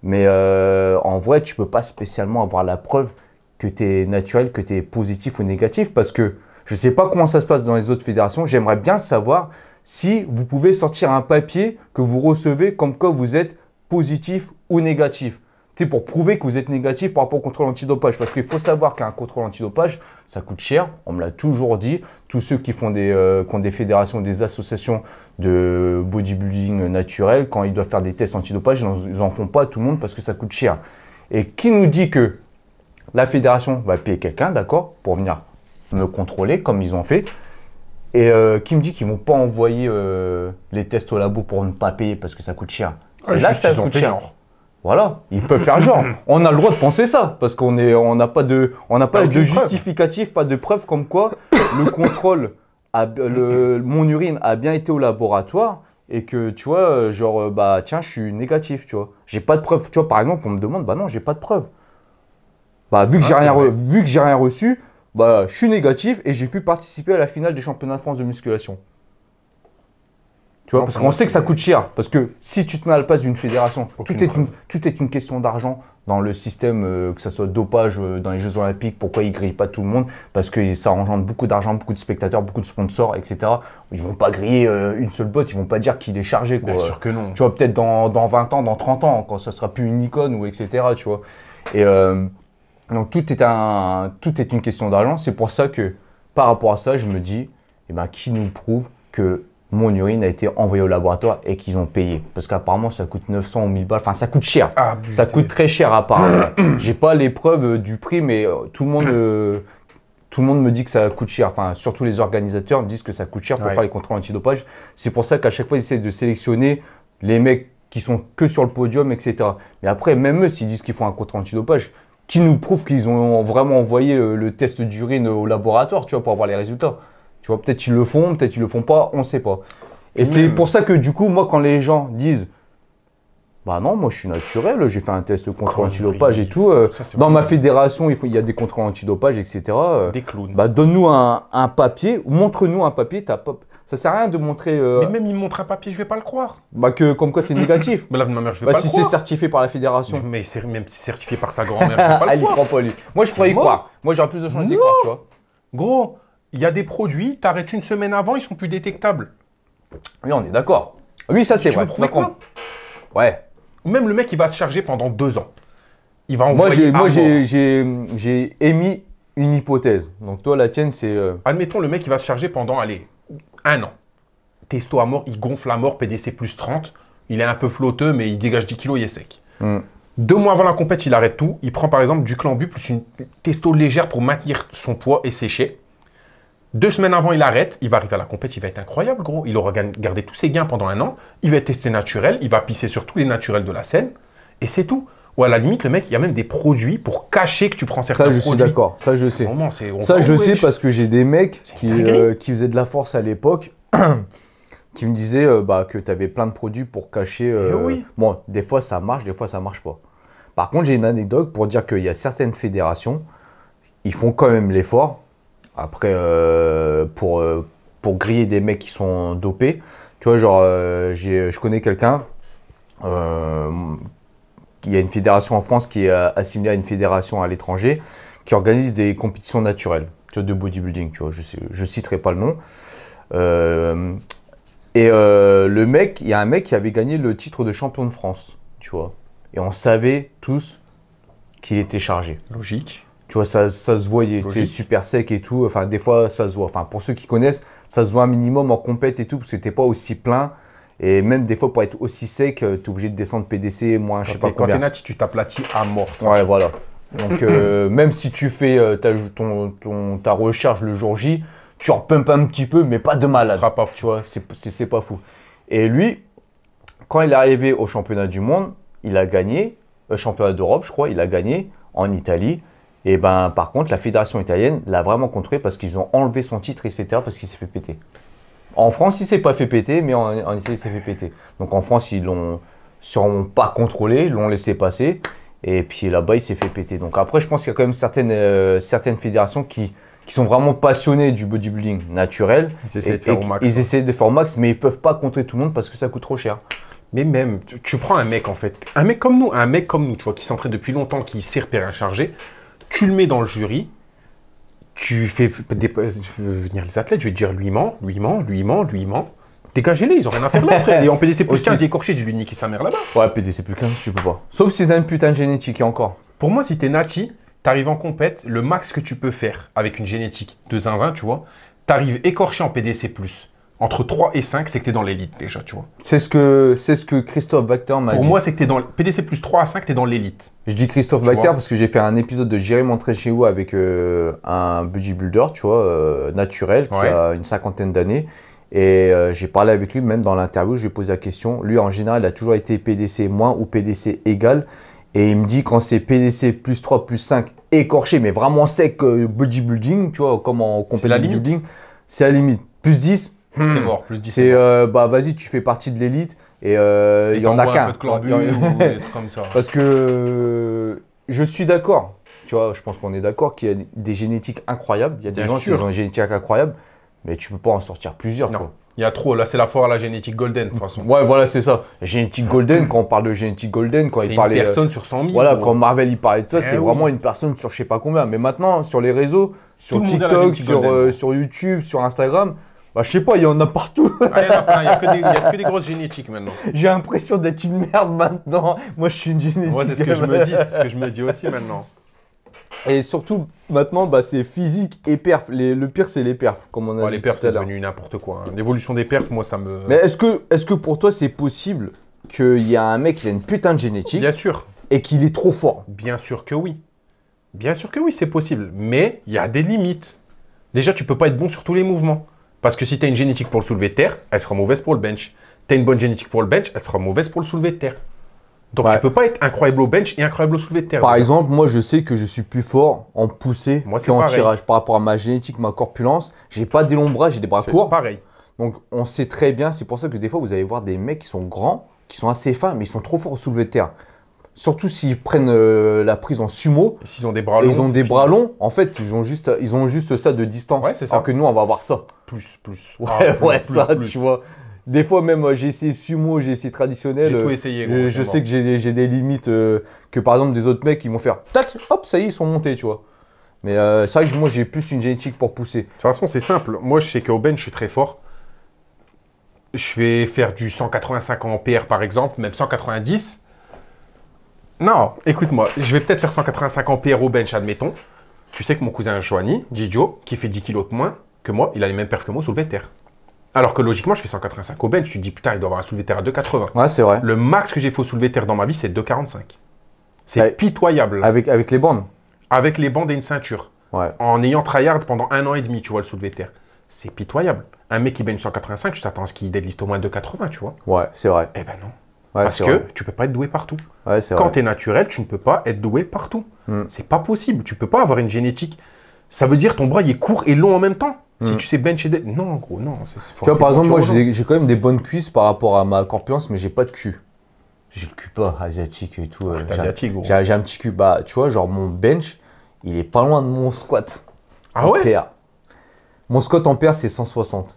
Mais en vrai, tu ne peux pas spécialement avoir la preuve que tu es naturel, que tu es positif ou négatif parce que je ne sais pas comment ça se passe dans les autres fédérations. J'aimerais bien savoir si vous pouvez sortir un papier que vous recevez comme quoi vous êtes positif ou négatif. C'est pour prouver que vous êtes négatif par rapport au contrôle antidopage. Parce qu'il faut savoir qu'un contrôle antidopage, ça coûte cher. On me l'a toujours dit. Tous ceux qui font qui ont des fédérations, des associations de bodybuilding naturel, quand ils doivent faire des tests antidopage, ils n'en font pas à tout le monde parce que ça coûte cher. Et qui nous dit que la fédération va payer quelqu'un, d'accord, pour venir me contrôler comme ils ont fait, et qui me dit qu'ils ne vont pas envoyer les tests au labo pour ne pas payer parce que ça coûte cher. C'est là que ça coûte cher. Genre. Voilà, ils peuvent faire genre. On a le droit de penser ça parce qu'on n'a pas de justificatif, pas de preuve comme quoi le contrôle, mon urine a bien été au laboratoire et que tu vois, genre tiens, je suis négatif, tu vois. J'ai pas de preuve, tu vois. Par exemple, on me demande, bah non, j'ai pas de preuve. Bah vu que j'ai rien reçu, bah je suis négatif et j'ai pu participer à la finale des championnats de France de musculation. Tu vois, parce qu'on sait que ça coûte cher. Parce que si tu te mets à la place d'une fédération, tout est une question d'argent dans le système, que ce soit dopage dans les Jeux Olympiques. Pourquoi ils ne grillent pas tout le monde? Parce que ça engendre beaucoup d'argent, beaucoup de spectateurs, beaucoup de sponsors, etc. Ils ne vont pas griller une seule botte, ils ne vont pas dire qu'il est chargé. Quoi. Bien sûr que non. Tu vois, peut-être dans 20 ans, dans 30 ans, quand ça sera plus une icône, ou etc. Tu vois. Et donc tout est une question d'argent. C'est pour ça que par rapport à ça, je me dis, qui nous prouve que mon urine a été envoyée au laboratoire et qu'ils ont payé. Parce qu'apparemment, ça coûte 900 ou 1000 balles. Enfin, ça coûte cher. Ça coûte très cher apparemment. J'ai pas les preuves du prix, mais tout le monde me dit que ça coûte cher. Enfin, surtout les organisateurs me disent que ça coûte cher pour faire les contrôles antidopage. C'est pour ça qu'à chaque fois, ils essaient de sélectionner les mecs qui sont que sur le podium, etc. Mais après, même eux, s'ils disent qu'ils font un contrôle antidopage, qui nous prouve qu'ils ont vraiment envoyé le test d'urine au laboratoire, tu vois, pour avoir les résultats. Tu vois, peut-être ils le font, peut-être ils le font pas, on ne sait pas. Et c'est pour ça que du coup, moi, quand les gens disent bah non, moi je suis naturel, j'ai fait un test de contrôle antidopage et tout. Dans ma fédération, il y a des contrôles antidopage, etc. Des clowns. Bah donne-nous un papier, montre-nous un papier, ça sert à rien de montrer. Mais même il me montre un papier, je vais pas le croire. Bah comme quoi c'est négatif. Mais là, ma mère, je vais pas le croire. Si c'est certifié par la fédération. Mais même si c'est certifié par sa grand-mère, je vais pas le croire. Elle y croit pas lui. Moi je pourrais y croire. Moi j'aurais plus de chance d'y croire, tu vois. Gros. Il y a des produits, tu arrêtes une semaine avant, ils sont plus détectables. Oui, on est d'accord. Oui, ça c'est vrai. Tu veux prouver quoi? Ouais. Même le mec, il va se charger pendant 2 ans. Il va envoyer Moi, j'ai émis une hypothèse. Donc toi, la tienne, c'est… Admettons, le mec, il va se charger pendant, 1 an. Testo à mort, il gonfle à mort, PDC plus 30. Il est un peu flotteux, mais il dégage 10 kilos, il est sec. 2 mois avant la compète, il arrête tout. Il prend par exemple du Clambu plus une testo légère pour maintenir son poids et sécher. 2 semaines avant, il arrête. Il va arriver à la compète, il va être incroyable, gros. Il aura gardé tous ses gains pendant 1 an. Il va être testé naturel. Il va pisser sur tous les naturels de la scène. Et c'est tout. Ou à la limite, le mec, il y a même des produits pour cacher que tu prends certains Ça, produits. je suis d'accord. Ça, je sais. Vraiment, Ça, je sais parce que j'ai des mecs une dinguerie. qui faisaient de la force à l'époque, qui me disaient que tu avais plein de produits pour cacher. Oui. Bon, des fois ça marche, des fois ça marche pas. Par contre, j'ai une anecdote pour dire qu'il y a certaines fédérations, ils font quand même l'effort. Après, pour griller des mecs qui sont dopés. Tu vois, genre, je connais quelqu'un. Il y a une fédération en France qui est assimilée à une fédération à l'étranger qui organise des compétitions naturelles, tu vois, de bodybuilding. Tu vois, je citerai pas le nom. Le mec, il y a un mec qui avait gagné le titre de champion de France, tu vois. Et on savait tous qu'il était chargé. Logique. Tu vois, ça se voyait, c'est super sec et tout. Enfin, des fois, ça se voit. Enfin, pour ceux qui connaissent, ça se voit un minimum en compète et tout, parce que t'es pas aussi plein. Et même des fois, pour être aussi sec, tu es obligé de descendre PDC, moins je sais pas combien. Quand t'es nati, tu t'aplatis à mort. Ouais, voilà. Donc, même si tu fais ta recharge le jour J, tu repumpes un petit peu, mais pas de malade. Ce sera pas fou. Tu vois, c'est pas fou. Et lui, quand il est arrivé au championnat du monde, il a gagné, championnat d'Europe, je crois, il a gagné en Italie. Et ben, par contre, la fédération italienne l'a vraiment contré parce qu'ils ont enlevé son titre, etc., parce qu'il s'est fait péter. En France, il ne s'est pas fait péter, mais en Italie, il s'est fait péter. Donc en France, ils l'ont sûrement pas contrôlé, ils l'ont laissé passer. Et puis là-bas, il s'est fait péter. Donc après, je pense qu'il y a quand même certaines fédérations qui sont vraiment passionnés du bodybuilding naturel. Ils essaient de faire au max. Ils essaient de faire au max, mais ils ne peuvent pas contrer tout le monde parce que ça coûte trop cher. Mais même, tu prends un mec en fait, un mec comme nous, tu vois, qui s'entraîne depuis longtemps, qui sait repérer un chargé, tu le mets dans le jury, tu fais venir les athlètes, je vais te dire lui ment. Dégagez-les, ils ont rien à faire là, frère. Et en PDC plus 15, il est écorché, je lui niquer sa mère là-bas. Ouais, PDC plus 15, tu peux pas. Sauf si t'as une putain de génétique, et encore. Pour moi, si t'es nati, t'arrives en compète, le max que tu peux faire avec une génétique de zinzin, tu vois, t'arrives écorché en PDC+. Entre 3 et 5, c'est que t'es dans l'élite déjà, tu vois. C'est ce que Christophe Vactor m'a dit. Pour moi, c'est que t'es dans PDC plus 3 à 5, t'es dans l'élite. Je dis Christophe Vactor parce que j'ai fait un épisode de J'irai montrer chez vous avec un bodybuilder, tu vois, naturel, qui a une cinquantaine d'années. Et j'ai parlé avec lui, même dans l'interview, je lui ai posé la question. Lui, en général, il a toujours été PDC moins ou PDC égal. Et il me dit quand c'est PDC plus 3, plus 5, écorché, mais vraiment sec bodybuilding, tu vois, comme en compétition bodybuilding, c'est la limite. Plus 10, c'est mort, plus 10. C'est vas-y, tu fais partie de l'élite et il y en a qu'un. Un peu de clambure ou des trucs comme ça. Parce que je suis d'accord, tu vois, je pense qu'on est d'accord qu'il y a des génétiques incroyables. Il y a des gens qui ont une génétique incroyable, mais tu peux pas en sortir plusieurs. Non. Quoi. Il y a trop, là c'est la foire à la génétique golden de toute façon. Ouais, voilà, c'est ça. Génétique golden, quand on parle de génétique golden, quand il parlait. C'est une personne sur 100 000. Voilà, quand Marvel il parlait de ça, c'est vraiment une personne sur je sais pas combien. Mais maintenant, sur les réseaux, sur TikTok, sur YouTube, sur Instagram, bah, je sais pas, il y en a partout. Ah, il y en a plein, il y a que des grosses génétiques maintenant. J'ai l'impression d'être une merde maintenant. Moi, je suis une génétique. Ouais, c'est ce que je me dis, c'est ce que je me dis aussi maintenant. Et surtout, maintenant, bah, c'est physique et perf. Le pire, c'est les perfs, comme on a dit. Les perfs, c'est devenu n'importe quoi. Hein. L'évolution des perfs, moi, ça me... Mais est-ce que pour toi, c'est possible qu'il y a un mec qui a une putain de génétique Bien sûr. Et qu'il est trop fort? Bien sûr que oui. Bien sûr que oui, c'est possible. Mais il y a des limites. Déjà, tu peux pas être bon sur tous les mouvements. Parce que si tu as une génétique pour le soulever de terre, elle sera mauvaise pour le bench. Tu as une bonne génétique pour le bench, elle sera mauvaise pour le soulever de terre. Donc tu peux pas être incroyable au bench et incroyable au soulevé de terre. Par exemple, moi je sais que je suis plus fort en poussée qu'en tirage. Par rapport à ma génétique, ma corpulence, j'ai pas des longs bras, j'ai des bras courts. C'est pareil. Donc on sait très bien, c'est pour ça que des fois vous allez voir des mecs qui sont grands, qui sont assez fins, mais ils sont trop forts au soulevé de terre. Surtout s'ils prennent la prise en sumo. Et s'ils ont des bras longs. Ils ont des bras longs. En fait, ils ont juste ça de distance. Ouais, c'est ça. Alors que nous, on va avoir ça. Plus. Tu vois. Des fois même, j'ai essayé sumo, j'ai essayé traditionnel. J'ai tout essayé. Gros, je sais que j'ai des limites que par exemple des autres mecs, ils vont faire tac, hop, ça y est, ils sont montés, tu vois. Mais c'est vrai que moi, j'ai plus une génétique pour pousser. De toute façon, c'est simple. Moi, je sais qu'au bench, je suis très fort. Je vais faire du 185 en PR, par exemple, même 190. Non, écoute-moi, je vais peut-être faire 185 en PR au bench, admettons. Tu sais que mon cousin Joanie, Gijo, qui fait 10 kilos de moins que moi, il a les mêmes perfs que moi au soulevé de terre. Alors que logiquement, je fais 185 au bench. Tu te dis, putain, il doit avoir un soulevé de terre à 2,80. Ouais, c'est vrai. Le max que j'ai fait au soulevé de terre dans ma vie, c'est 2,45. C'est pitoyable. Avec les bandes. Avec les bandes et une ceinture. Ouais. En ayant tryhard pendant 1 an et demi, tu vois, le soulevé de terre. C'est pitoyable. Un mec qui bench 185, je t'attends à ce qu'il deadlift au moins 2,80, tu vois. Ouais, c'est vrai. Eh ben non. Ouais, Parce c'est que vrai. tu peux pas être doué partout. Ouais, c'est Quand vrai. tu es naturel, tu ne peux pas être doué partout. Mm. C'est pas possible. Tu peux pas avoir une génétique. Ça veut dire ton bras, il est court et long en même temps. Si Mm. tu sais bench et dead. Non, gros, non. Tu vois, par exemple, moi, j'ai quand même des bonnes cuisses par rapport à ma corpulence, mais j'ai pas de cul. J'ai le cul pas asiatique et tout. T'es asiatique, gros. J'ai un petit cul. Bah, tu vois, genre, mon bench, il est pas loin de mon squat. Ah En ouais PR. Mon squat en PR, c'est 160.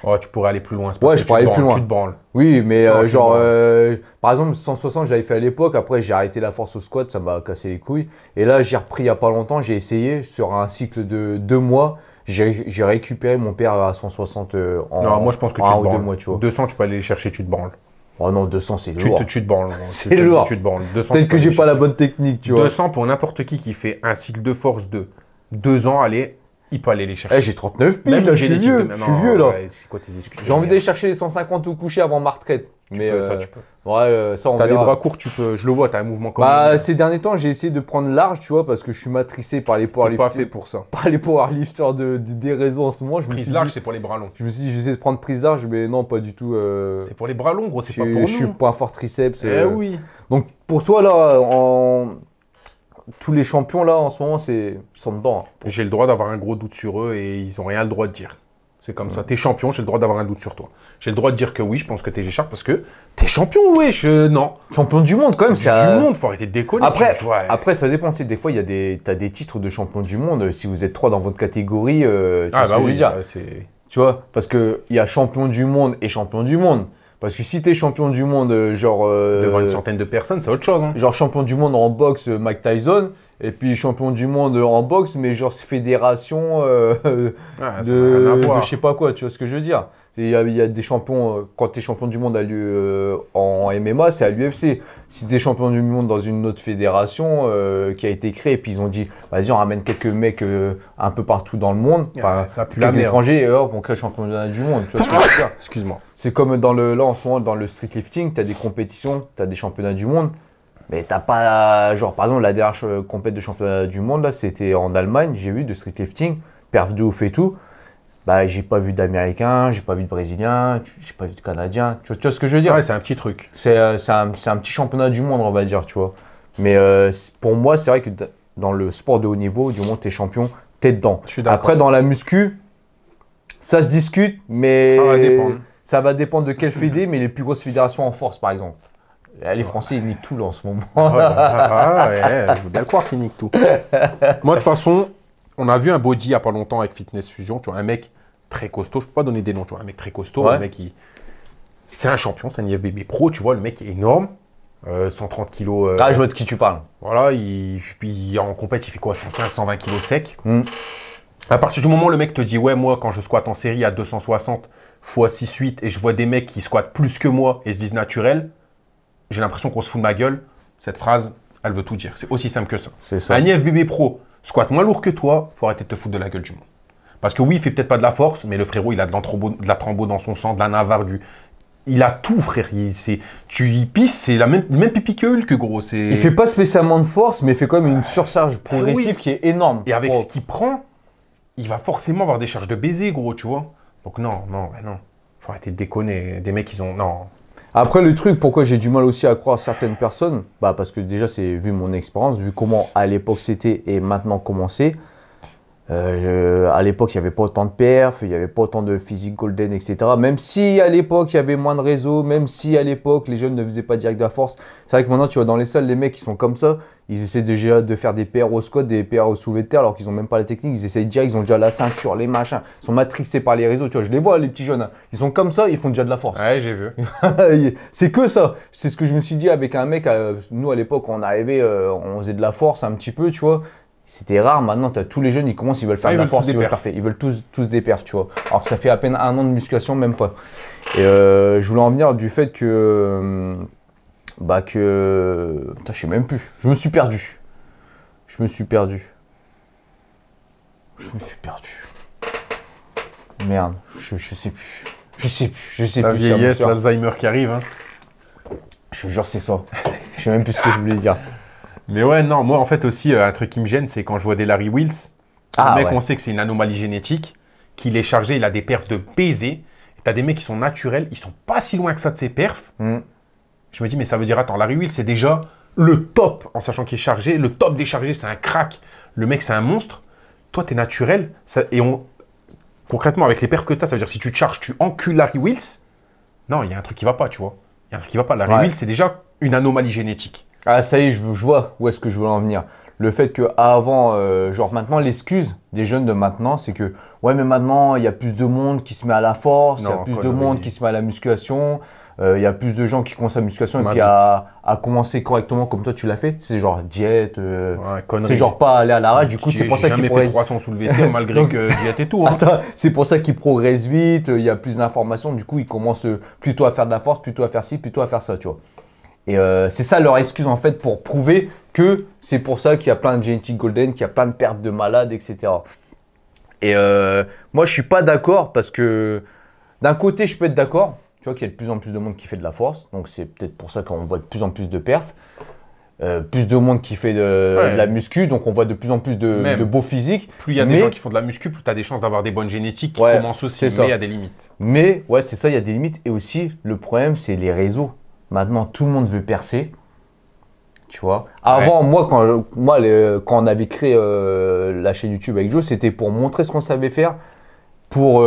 Oh, tu pourrais aller plus loin. Ouais, je pourrais aller plus loin. Tu te branles. Oui, mais Non, genre, tu par exemple, 160, j'avais fait à l'époque. Après, j'ai arrêté la force au squat, ça m'a cassé les couilles. Et là, j'ai repris il y a pas longtemps. J'ai essayé sur un cycle de 2 mois. J'ai récupéré mon PR à 160 Non, moi, je pense que en tu 1 te ou 2 branles. mois, tu vois. 200, tu peux aller les chercher, tu te branles. Oh non, 200, c'est lourd. Tu te branles. C'est lourd. Tu te branles. 200, Peut-être tu peux que aller j'ai les pas la chercher. bonne technique, tu vois. 200 pour n'importe qui fait un cycle de force de 2 ans, allez, il peut aller les chercher. Eh, j'ai 39 piges, Même là, une je suis génétique vieux. de- Je non, suis vieux, là. ouais, c'est quoi tes excuses? J'ai envie d'aller chercher les 150 au coucher avant ma retraite. Mais Ça, tu peux. ouais, ça, on T'as des verra. bras courts, tu peux. Je le vois, t'as un mouvement comme Bah, ces derniers temps, j'ai essayé de prendre large, tu vois, parce que je suis matrixé par les T'es pas fait powerlifters, pour ça. par les powerlifters des réseaux en ce moment. Je me Prise suis large, dit, c'est pour les bras longs. je me suis dit, je vais essayer de prendre prise large, mais non, pas du tout. C'est pour les bras longs, gros, c'est je pas suis- pour je suis nous. pas un fort triceps. Eh oui. Donc, pour toi, là, tous les champions, là, en ce moment, ils sont dedans. Hein. J'ai le droit d'avoir un gros doute sur eux et ils ont rien le droit de dire. C'est comme ça. T'es champion, j'ai le droit d'avoir un doute sur toi. J'ai le droit de dire que oui, je pense que t'es G-Sharp parce que t'es champion, wesh. Non. Champion du monde, quand même, c'est Du monde, faut arrêter de déconner. Ouais. Après, ça dépend. Tu sais, des fois, t'as des titres de champion du monde. Si vous êtes 3 dans votre catégorie, tu vois Ah ce bah que je veux oui, dire. c'est. Tu vois, parce qu'il y a champion du monde et champion du monde. Parce que si t'es champion du monde, Devant une centaine de personnes, c'est autre chose. Hein. genre champion du monde en boxe, Mike Tyson, et puis champion du monde en boxe, mais genre fédération Ah, ça n'a rien à de voir. je sais pas quoi, tu vois ce que je veux dire. Il y a des champions, quand t'es champion du monde en MMA, c'est à l'UFC. Si t'es champion du monde dans une autre fédération qui a été créée, et puis ils ont dit, vas-y, on ramène quelques mecs un peu partout dans le monde, Ah, ça pue la quelques merde. étrangers, et hop, on crée le championnat du monde. Tu vois ce que je veux dire. Excuse-moi. C'est comme là en ce moment dans le street lifting, tu as des compétitions, tu as des championnats du monde, mais t'as pas, genre par exemple la dernière compète de championnat du monde là, c'était en Allemagne, j'ai vu de street lifting, perf de ouf et tout. Bah j'ai pas vu d'Américains, j'ai pas vu de Brésiliens, j'ai pas vu de Canadiens. Tu vois ce que je veux dire? Ouais, c'est un petit truc. C'est un petit championnat du monde on va dire, tu vois. Mais pour moi c'est vrai que dans le sport de haut niveau, du moment que t'es champion, t'es dedans. Je suis d'accord. Après dans la muscu, ça se discute, mais Ça va dépendre. ça va dépendre de quelle fédé, mais les plus grosses fédérations en force, par exemple. Les Français, ils niquent tout là en ce moment. Ah ouais, je veux bien le croire qu'il nique tout. Moi, de toute façon, on a vu un body il n'y a pas longtemps avec Fitness Fusion. Tu vois, un mec très costaud. Je peux pas donner des noms. Tu vois, un mec très costaud. Ouais. Un mec c'est un champion, c'est un IFBB pro. Tu vois, le mec est énorme. 130 kilos. Ah, je vois de qui tu parles. Voilà, puis en compète, il fait quoi 115, 120 kilos sec. Mm. À partir du moment où le mec te dit, ouais, moi, quand je squatte en série à 260 x 6-8 et je vois des mecs qui squattent plus que moi et se disent naturel, j'ai l'impression qu'on se fout de ma gueule. Cette phrase, elle veut tout dire. C'est aussi simple que ça. C'est ça. Un IFBB pro squatte moins lourd que toi, faut arrêter de te foutre de la gueule du monde. Parce que oui, il fait peut-être pas de la force, mais le frérot, il a de la thrombo dans son sang, de la navarre, il a tout, frère. Tu y pisses, c'est la même pipi que Hulk, gros. Il fait pas spécialement de force, mais il fait quand même une surcharge progressive oui. qui est énorme. Et avec Oh. ce qu'il prend, il va forcément avoir des charges de baiser, gros, tu vois. Donc non. Faut arrêter de déconner. Des mecs, ils ont... Non. Après, le truc, pourquoi j'ai du mal aussi à croire certaines personnes, bah parce que déjà, c'est vu mon expérience, vu comment à l'époque c'était et maintenant comment c'est. À l'époque, il n'y avait pas autant de perf, il n'y avait pas autant de physique golden, etc. Même si à l'époque, il y avait moins de réseaux, même si à l'époque, les jeunes ne faisaient pas direct de la force. C'est vrai que maintenant, tu vois, dans les salles, les mecs qui sont comme ça, ils essaient déjà de faire des PR au squat, des PR au soulevé de terre, alors qu'ils n'ont même pas la technique. Ils essaient direct, ils ont déjà la ceinture, les machins. Ils sont matrixés par les réseaux, tu vois. Je les vois, les petits jeunes. Hein. Ils sont comme ça, ils font déjà de la force. Ouais, j'ai vu. C'est que ça. C'est ce que je me suis dit avec un mec. Nous, à l'époque, quand on arrivait, on faisait de la force un petit peu, tu vois. C'était rare. Maintenant, tu as tous les jeunes, ils commencent, ils veulent faire de la force, ils veulent parfait. Ils veulent tous des perfs, tu vois. Alors que ça fait à peine 1 an de musculation, même pas. Et je voulais en venir du fait que. Putain, je sais même plus. Je me suis perdu. Merde, je sais plus. Je sais La plus. vieillesse, ça me sort. l'Alzheimer qui arrive. Hein. Je te jure, c'est ça. Je sais même plus ce que je voulais dire. Mais ouais, non, moi, en fait, aussi, un truc qui me gêne, c'est quand je vois des Larry Wheels. Ah, un mec, ouais. on sait que c'est une anomalie génétique, qu'il est chargé, il a des perfs de baiser. T'as des mecs qui sont naturels, ils sont pas si loin que ça de ses perfs. Mm. Je me dis, mais ça veut dire, attends, Larry Wheels, c'est déjà le top, en sachant qu'il est chargé. Le top des chargés, c'est un crack. Le mec, c'est un monstre. Toi, tu es naturel. Concrètement, avec les perfs que tu as, ça veut dire si tu te charges, tu encules Larry Wheels. Non, il y a un truc qui va pas, tu vois. Il y a un truc qui va pas. Larry Wheels, c'est déjà une anomalie génétique. Ah, ça y est, je vois où est-ce que je veux en venir. Le fait qu'avant, genre maintenant, l'excuse des jeunes de maintenant, c'est que ouais, mais maintenant, il y a plus de monde qui se met à la force, il y a plus de monde qui se met à la musculation, il y a plus de gens qui commencent à la musculation et puis à commencer correctement comme toi tu l'as fait. C'est genre diète, c'est genre pas aller à l'arrache. Du coup, c'est pour ça qu'ils progressent. J'ai jamais fait 300 soulevés de terre malgré que diète et tout. Hein. Attends, c'est pour ça qu'ils progressent vite, il y a plus d'informations. Du coup, ils commencent plutôt à faire de la force, plutôt à faire ci, plutôt à faire ça, tu vois. Et c'est ça leur excuse en fait pour prouver que c'est pour ça qu'il y a plein de génétiques golden, qu'il y a plein de pertes de malades, etc. Et moi je suis pas d'accord parce que d'un côté je peux être d'accord, tu vois qu'il y a de plus en plus de monde qui fait de la force, donc c'est peut-être pour ça qu'on voit de plus en plus de perfs, plus de monde qui fait de la muscu, donc on voit de plus en plus de beaux physiques. Plus il y a des gens qui font de la muscu, plus tu as des chances d'avoir des bonnes génétiques qui commencent aussi, mais il y a des limites. Mais ouais c'est ça, il y a des limites et aussi le problème c'est les réseaux. Maintenant, tout le monde veut percer, tu vois. Avant, moi, quand on avait créé la chaîne YouTube avec Joe, c'était pour montrer ce qu'on savait faire, pour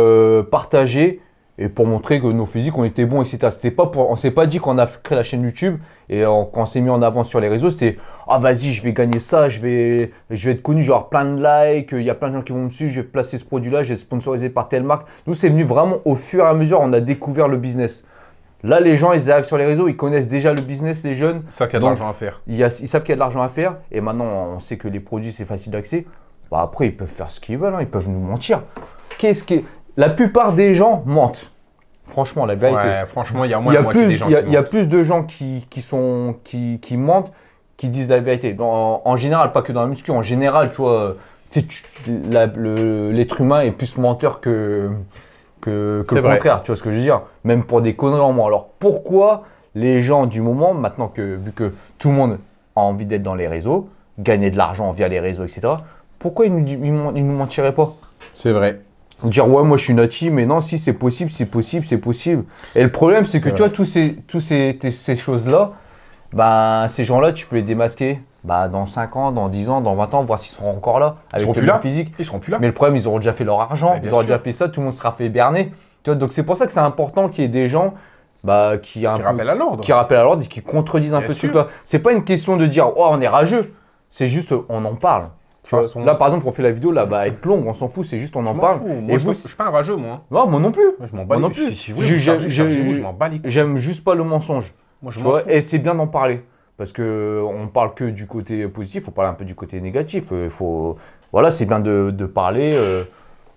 partager et pour montrer que nos physiques, on était bons, etc. C'était pas on s'est pas dit qu'on a créé la chaîne YouTube et quand on s'est mis en avant sur les réseaux, c'était « Ah, vas-y, je vais gagner ça, je vais être connu, je vais avoir plein de likes, il y a plein de gens qui vont me suivre, je vais placer ce produit-là, je vais être sponsorisé par telle marque. » Nous, c'est venu vraiment au fur et à mesure, on a découvert le business. Là, les gens, ils arrivent sur les réseaux, ils connaissent déjà le business, les jeunes. Ils savent qu'il y a de l'argent à faire. Ils savent qu'il y a de l'argent à faire. Et maintenant, on sait que les produits, c'est facile d'accès. Bah, après, ils peuvent faire ce qu'ils veulent, hein, ils peuvent nous mentir. La plupart des gens mentent. Franchement, la vérité. Ouais, franchement, il y a moins de moitié des gens qui mentent. Il y a plus de gens qui mentent, qui disent la vérité. En général, pas que dans la muscu, en général, tu vois, l'être humain est plus menteur que le contraire, tu vois ce que je veux dire, même pour des conneries en moins. Alors pourquoi les gens du moment, maintenant que vu que tout le monde a envie d'être dans les réseaux, gagner de l'argent via les réseaux, etc., pourquoi ils nous mentiraient pas? C'est vrai. Dire ouais, moi je suis nati, mais non, si c'est possible, c'est possible, c'est possible. Et le problème, c'est que tu vois, tous ces choses-là, bah, ces gens-là, tu peux les démasquer. Bah, dans 5 ans, dans 10 ans, dans 20 ans, voir s'ils seront encore là avec le même physique. Ils seront plus là. Mais le problème, ils auront déjà fait leur argent, ils auront déjà fait ça, tout le monde sera fait berner. Tu vois, donc c'est pour ça que c'est important qu'il y ait des gens qui rappellent à l'ordre. Qui rappellent à l'ordre et qui contredisent un peu ce truc-là. C'est pas une question de dire oh on est rageux, c'est juste on en parle. Tu vois, là par exemple, on fait la vidéo, là, va être longue, on s'en fout, c'est juste on en parle. Moi, je suis pas un rageux, moi. Non, moi non plus. Moi, je m'en bats les couilles. Si vous je m'en bats les couilles. J'aime juste pas le mensonge. Moi, tu vois, et c'est bien d'en parler. Parce qu'on ne parle que du côté positif, il faut parler un peu du côté négatif. Voilà, c'est bien de parler,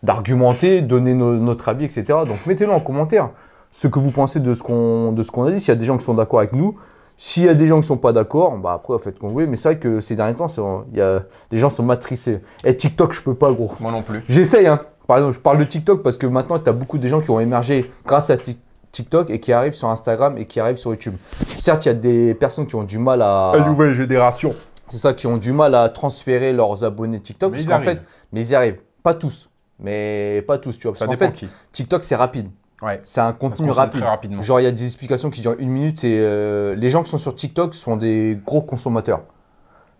d'argumenter, donner notre avis, etc. Donc mettez-le en commentaire ce que vous pensez de ce qu'on a dit. S'il y a des gens qui sont d'accord avec nous, s'il y a des gens qui ne sont pas d'accord, bah après, faites comme vous voulez. Mais c'est vrai que ces derniers temps, les gens sont matricés. Et TikTok, je peux pas, gros. Moi non plus. J'essaye, hein. Par exemple, je parle de TikTok parce que maintenant, tu as beaucoup de gens qui ont émergé grâce à TikTok et qui arrivent sur Instagram et qui arrivent sur YouTube. Certes, il y a des personnes qui ont du mal à… La nouvelle génération. C'est ça, qui ont du mal à transférer leurs abonnés TikTok. Mais parce qu'en fait, ils y arrivent. Pas tous. Mais pas tous, tu vois. Parce qu'en fait, TikTok, c'est rapide. Ouais. C'est un contenu rapide. Très rapidement. Genre, il y a des explications qui durent 1 minute. Les gens qui sont sur TikTok sont des gros consommateurs.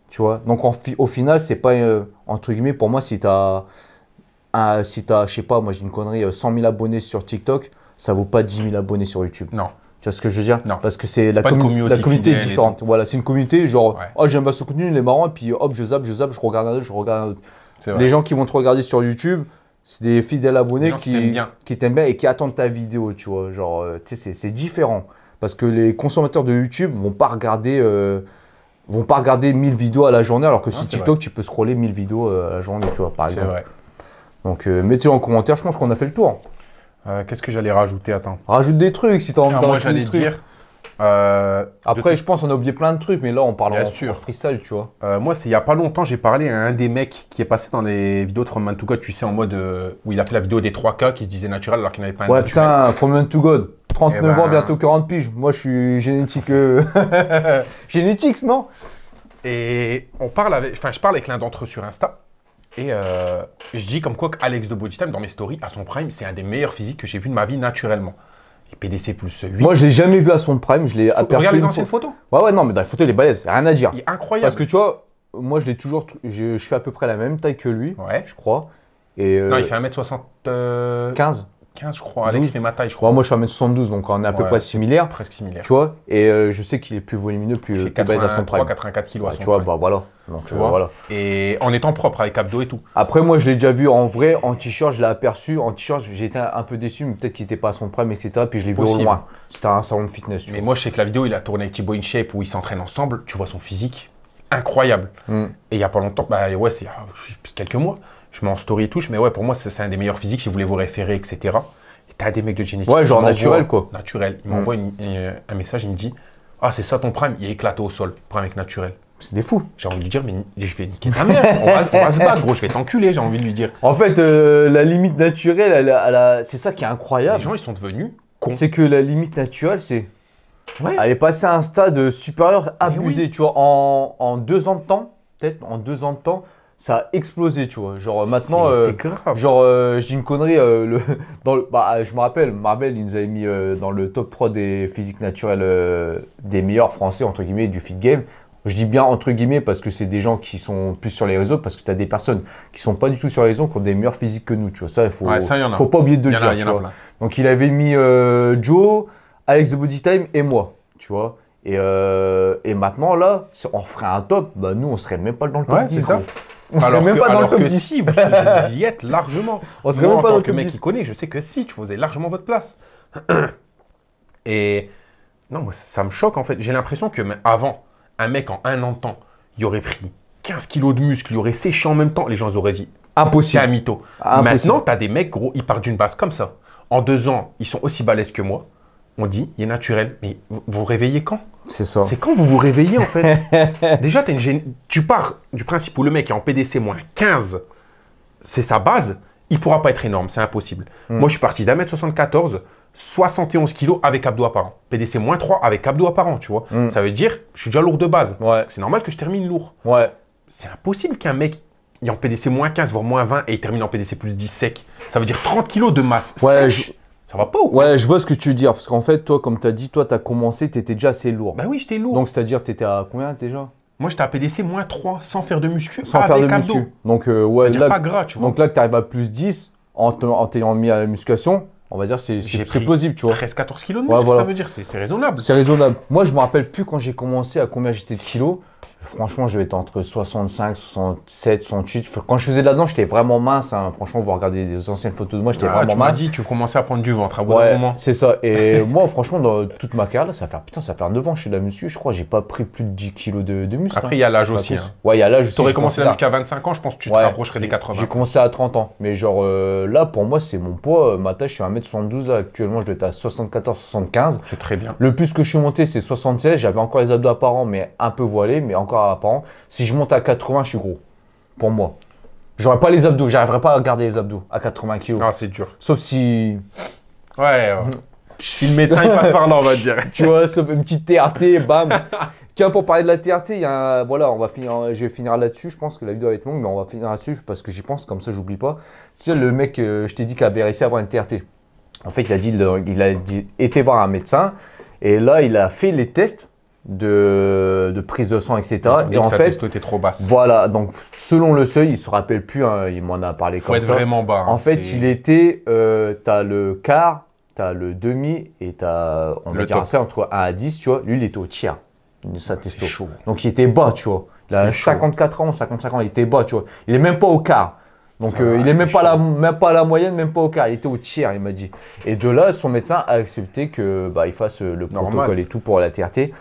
Tu vois. Donc, au final, c'est pas, entre guillemets, pour moi, si tu as, je sais pas, moi j'ai une connerie, 100 000 abonnés sur TikTok, ça vaut pas 10 000 abonnés sur YouTube. Non. Tu vois ce que je veux dire? Non. Parce que la communauté est différente. Voilà, c'est une communauté genre, oh j'aime bien ce contenu, il est marrant, et puis hop, je zappe, je regarde un autre, je regarde un autre. Les gens qui vont te regarder sur YouTube, c'est des fidèles abonnés qui t'aiment bien et qui attendent ta vidéo, tu vois. Genre, tu sais, c'est différent. Parce que les consommateurs de YouTube vont pas regarder 1000 vidéos à la journée, alors que sur TikTok, tu peux scroller 1000 vidéos à la journée, tu vois, par exemple. C'est vrai. Donc, mettez-le en commentaire, je pense qu'on a fait le tour. Qu'est-ce que j'allais rajouter? Attends. Rajoute des trucs si tu as envie de. Moi, j'allais dire. Après, je pense qu'on a oublié plein de trucs, mais là, on parle en freestyle, tu vois. Moi, c'est il n'y a pas longtemps, j'ai parlé à un des mecs qui est passé dans les vidéos de From Man to God, tu sais, en mode où il a fait la vidéo des 3K qui se disait naturel alors qu'il n'avait pas un naturel. Putain, From Man to God. 39 ans, bientôt 40 piges. Moi, je suis génétique. Génétique, non? Et je parle avec l'un d'entre eux sur Insta. Et je dis comme quoi qu'Alex de Bodytime, dans mes stories, à son prime, c'est un des meilleurs physiques que j'ai vu de ma vie naturellement. PDC plus 8. Moi, je l'ai jamais vu à son prime, je l'ai aperçu. Regarde les une anciennes fois. photos. Ouais, non, mais dans les photos, il est balèze, rien à dire. Il est incroyable. Parce que tu vois, moi, je l'ai toujours. Je fais à peu près la même taille que lui, Ouais. je crois. Et, Non, il fait 1m75, 15. je crois. Alex 12. fait ma taille, je crois. Moi, je suis 1m72, donc on est à peu Ouais, près c'est similaires. Presque similaire. Tu vois, et je sais qu'il est plus volumineux, Il plus fait balèze à son 83, prime. 84 kilos à Ouais, son tu vois, prime. bah voilà. Donc, Tu vois. voilà. Et en étant propre avec abdos et tout. Après, moi, je l'ai déjà vu en vrai, en t-shirt, je l'ai aperçu. En t-shirt, j'étais un peu déçu, mais peut-être qu'il n'était pas à son prime, etc. Puis je l'ai vu au Possible. loin. C'était un salon de fitness. Tu Mais vois. moi, je sais que la vidéo, il a tourné avec Thibaut InShape où ils s'entraînent ensemble. Tu vois son physique incroyable. Mm. Et il n'y a pas longtemps, bah ouais, c'est quelques mois. Je mets en story et tout. Mais ouais, pour moi, c'est un des meilleurs physiques si vous voulez vous référer, etc. Et t'as des mecs de génétique. Ouais, qui genre m'envoient- naturel, quoi. Naturel. Il m'envoie un message, il me dit ah, c'est ça ton prime, il est éclaté au sol. Prime avec naturel. C'est des fous. J'ai envie de lui dire, mais je vais niquer ta mère. On va se battre, gros, je vais t'enculer, j'ai envie de lui dire. En fait, la limite naturelle, c'est ça qui est incroyable. Les gens, ils sont devenus cons. C'est que la limite naturelle, c'est. Ouais. Elle est passée à un stade supérieur abusé, oui. tu vois. En 2 ans de temps, peut-être, en 2 ans de temps, ça a explosé, tu vois. Genre maintenant. C'est grave. Genre, je dis une connerie, je me rappelle, Marvel, il nous avait mis dans le top 3 des physiques naturelles des meilleurs français, entre guillemets, du fit game. Je dis bien entre guillemets parce que c'est des gens qui sont plus sur les réseaux, parce que tu as des personnes qui sont pas du tout sur les réseaux, qui ont des meilleurs physiques que nous, tu vois. Ça, il faut, Ouais, ça, il y en a. faut pas oublier de le Il y en a, dire, il y tu en a vois. plein. Donc, il avait mis Joe, Alex de Body Time et moi, tu vois. Et maintenant, là, si on referait un top, bah, nous, on serait même pas dans le top Ouais, 10. c'est ça. gros. On serait même pas dans le top 10. si, vous y êtes largement. On serait Moi, même pas en dans tant le que top mec 10. qui connaît, je sais que si, tu faisais largement votre place. Et non, moi, ça me choque en fait. J'ai l'impression que avant, un mec en 1 an de temps, il aurait pris 15 kilos de muscle, il aurait séché en même temps, les gens auraient dit c'est Impossible. un mytho. Impossible. Maintenant, tu as des mecs, gros, ils partent d'une base comme ça. En 2 ans, ils sont aussi balèzes que moi. On dit, il est naturel. Mais vous vous réveillez quand? C'est ça. C'est quand vous vous réveillez en fait. Déjà, tu pars du principe où le mec est en PDC moins 15, c'est sa base, il pourra pas être énorme, c'est impossible. Moi, je suis parti d'1m74, 71 kilos avec abdos apparents. PDC moins 3 avec abdos apparents, tu vois. Ça veut dire, je suis déjà lourd de base. Ouais. C'est normal que je termine lourd. Ouais. C'est impossible qu'un mec il est en PDC moins 15, voire moins 20 et il termine en PDC plus 10 sec. Ça veut dire 30 kilos de masse Ouais, sèche. Ça va pas ou quoi? Ouais, je vois ce que tu veux dire. Parce qu'en fait, toi, comme tu as dit, toi, tu as commencé, tu étais déjà assez lourd. Bah oui, j'étais lourd. Donc, c'est-à-dire, tu étais à combien déjà? Moi, j'étais à PDC moins 3 sans faire de muscu. Sans faire de avec muscu. abdos. Donc, ouais, C'est-à-dire pas gras, tu vois. donc là, que tu arrives à plus 10 en t'ayant mis à la musculation, on va dire c'est J'ai c'est pris plausible, tu vois. 13-14 kilos de Ouais, muscle, voilà. ça veut dire, c'est raisonnable. C'est raisonnable. Moi, je me rappelle plus quand j'ai commencé à combien j'étais de kilos. Franchement, je vais être entre 65, 67, 68. Quand je faisais de la danse, j'étais vraiment mince. Hein. Franchement, vous regardez des anciennes photos de moi, j'étais vraiment tu m'as mince. dit, tu commençais à prendre du ventre à bout d'un Ouais, moment. c'est ça. Et moi, franchement, dans toute ma carrière, là, ça fait 9 ans que je fais de la muscu. Je crois que j'ai pas pris plus de 10 kilos de muscle. Après, il y a l'âge aussi. Hein. Hein. Ouais, il y a l'âge aussi. Tu aurais je commencé la considère. muscu à 25 ans, je pense que tu te Ouais, rapprocherais des 80. J'ai commencé à 30 ans. Mais genre, là, pour moi, c'est mon poids. Ma taille, je suis à 1m72. Là, actuellement, je dois être à 74, 75. C'est très bien. Le plus que je suis monté, c'est 76. J'avais encore les abdos apparents, mais un peu voilés, mais encore apparents. Si je monte à 80, je suis gros. Pour moi. J'aurais pas les abdos. J'arriverais pas à garder les abdos à 80 kg. Ah, c'est dur. Sauf si, Ouais. Si le médecin il passe par là, on va dire. tu vois, sauf une petite TRT, bam. Tiens, pour parler de la TRT, il y a voilà, je vais finir là-dessus. Je pense que la vidéo va être longue, mais on va finir là-dessus parce que j'y pense, comme ça, j'oublie pas. C'est le mec, je t'ai dit, qui avait réussi à avoir une TRT. En fait, il a été voir un médecin et là, il a fait les tests de prise de sang, etc. Et en fait, était trop basse. voilà, donc selon le seuil, il se rappelle plus, hein, il m'en a parlé Faut comme être ça. vraiment bas. hein, En fait, c'est- il était, t'as le quart, t'as le demi et t'as, on va Le dire top. ça, entre 1 à 10, tu vois. Lui, il était au tiers de sa C'est testo. chaud. Donc, il était bas, tu vois. Il a C'est chaud. 54 ans, 55 ans, il était bas, tu vois. Il est même pas au quart. Donc, Ça va, il est c'est même pas, chaud. même pas à la moyenne, même pas au quart. Il était au tiers, il m'a dit. Et de là, son médecin a accepté que, bah, il fasse le Normal. protocole et tout pour la TRT.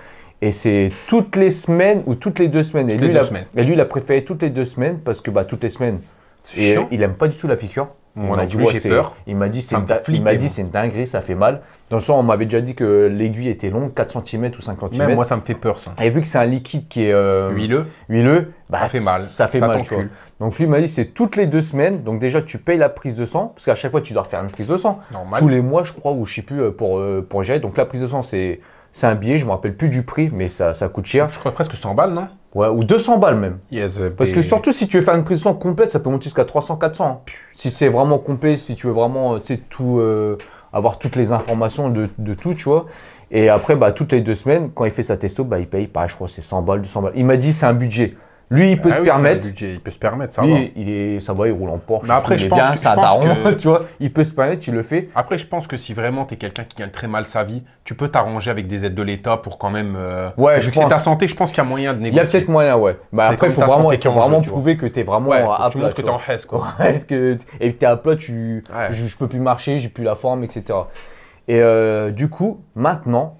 Et c'est toutes les semaines ou toutes les 2 semaines. Et Toutes les lui, 2 il a- semaines. et lui, il a préféré toutes les 2 semaines parce que, bah, toutes les semaines. C'est Et chiant. il aime pas du tout la piqûre. Moi On a non dit, plus, ouais, j'ai c'est- peur. Il m'a dit, Ça me fait flipper, moi. c'est une dinguerie, ça fait mal. Dans le sens, on m'avait déjà dit que l'aiguille était longue, 4 cm ou 5 cm. Même moi, ça me fait peur, ça. Et vu que c'est un liquide qui est Huileux. bah, Ça fait mal. Ça fait Ça mal, tu vois. t'encule. Donc lui il m'a dit, c'est toutes les 2 semaines. Donc déjà, tu payes la prise de sang, parce qu'à chaque fois, tu dois refaire une prise de sang. Normal. Tous les mois, je crois, ou je sais plus, pour gérer. Donc la prise de sang, c'est un billet, je me rappelle plus du prix, mais ça coûte cher. Je crois presque 100 balles, non? Ouais, ou 200 balles même. Yes. Parce que surtout si tu veux faire une prise de sang complète, ça peut monter jusqu'à 300, 400. Si c'est vraiment complet, si tu veux vraiment, tu sais, tout avoir toutes les informations de tout, tu vois. Et après, bah, toutes les 2 semaines, quand il fait sa testo, bah, il paye, pareil, je crois, c'est 100 balles, 200 balles. Il m'a dit, c'est un budget. Lui, il peut se permettre. Il peut se permettre, ça va. Lui, ça va, il roule en Porsche. Mais après, il est bien, c'est un daron, tu vois. Il peut se permettre, il le fait. Après, je pense que si vraiment tu es quelqu'un qui gagne très mal sa vie, tu peux t'arranger avec des aides de l'État pour quand même. Ouais, vu que c'est ta santé, je pense qu'il y a moyen de négocier. Il y a peut-être moyen, ouais. Bah, après, il faut vraiment prouver que tu es vraiment à tu plat. montres que tu es en hesse, quoi. Ouais, et que tu es à plat, je peux plus marcher, j'ai plus la forme, etc. Et du coup, maintenant.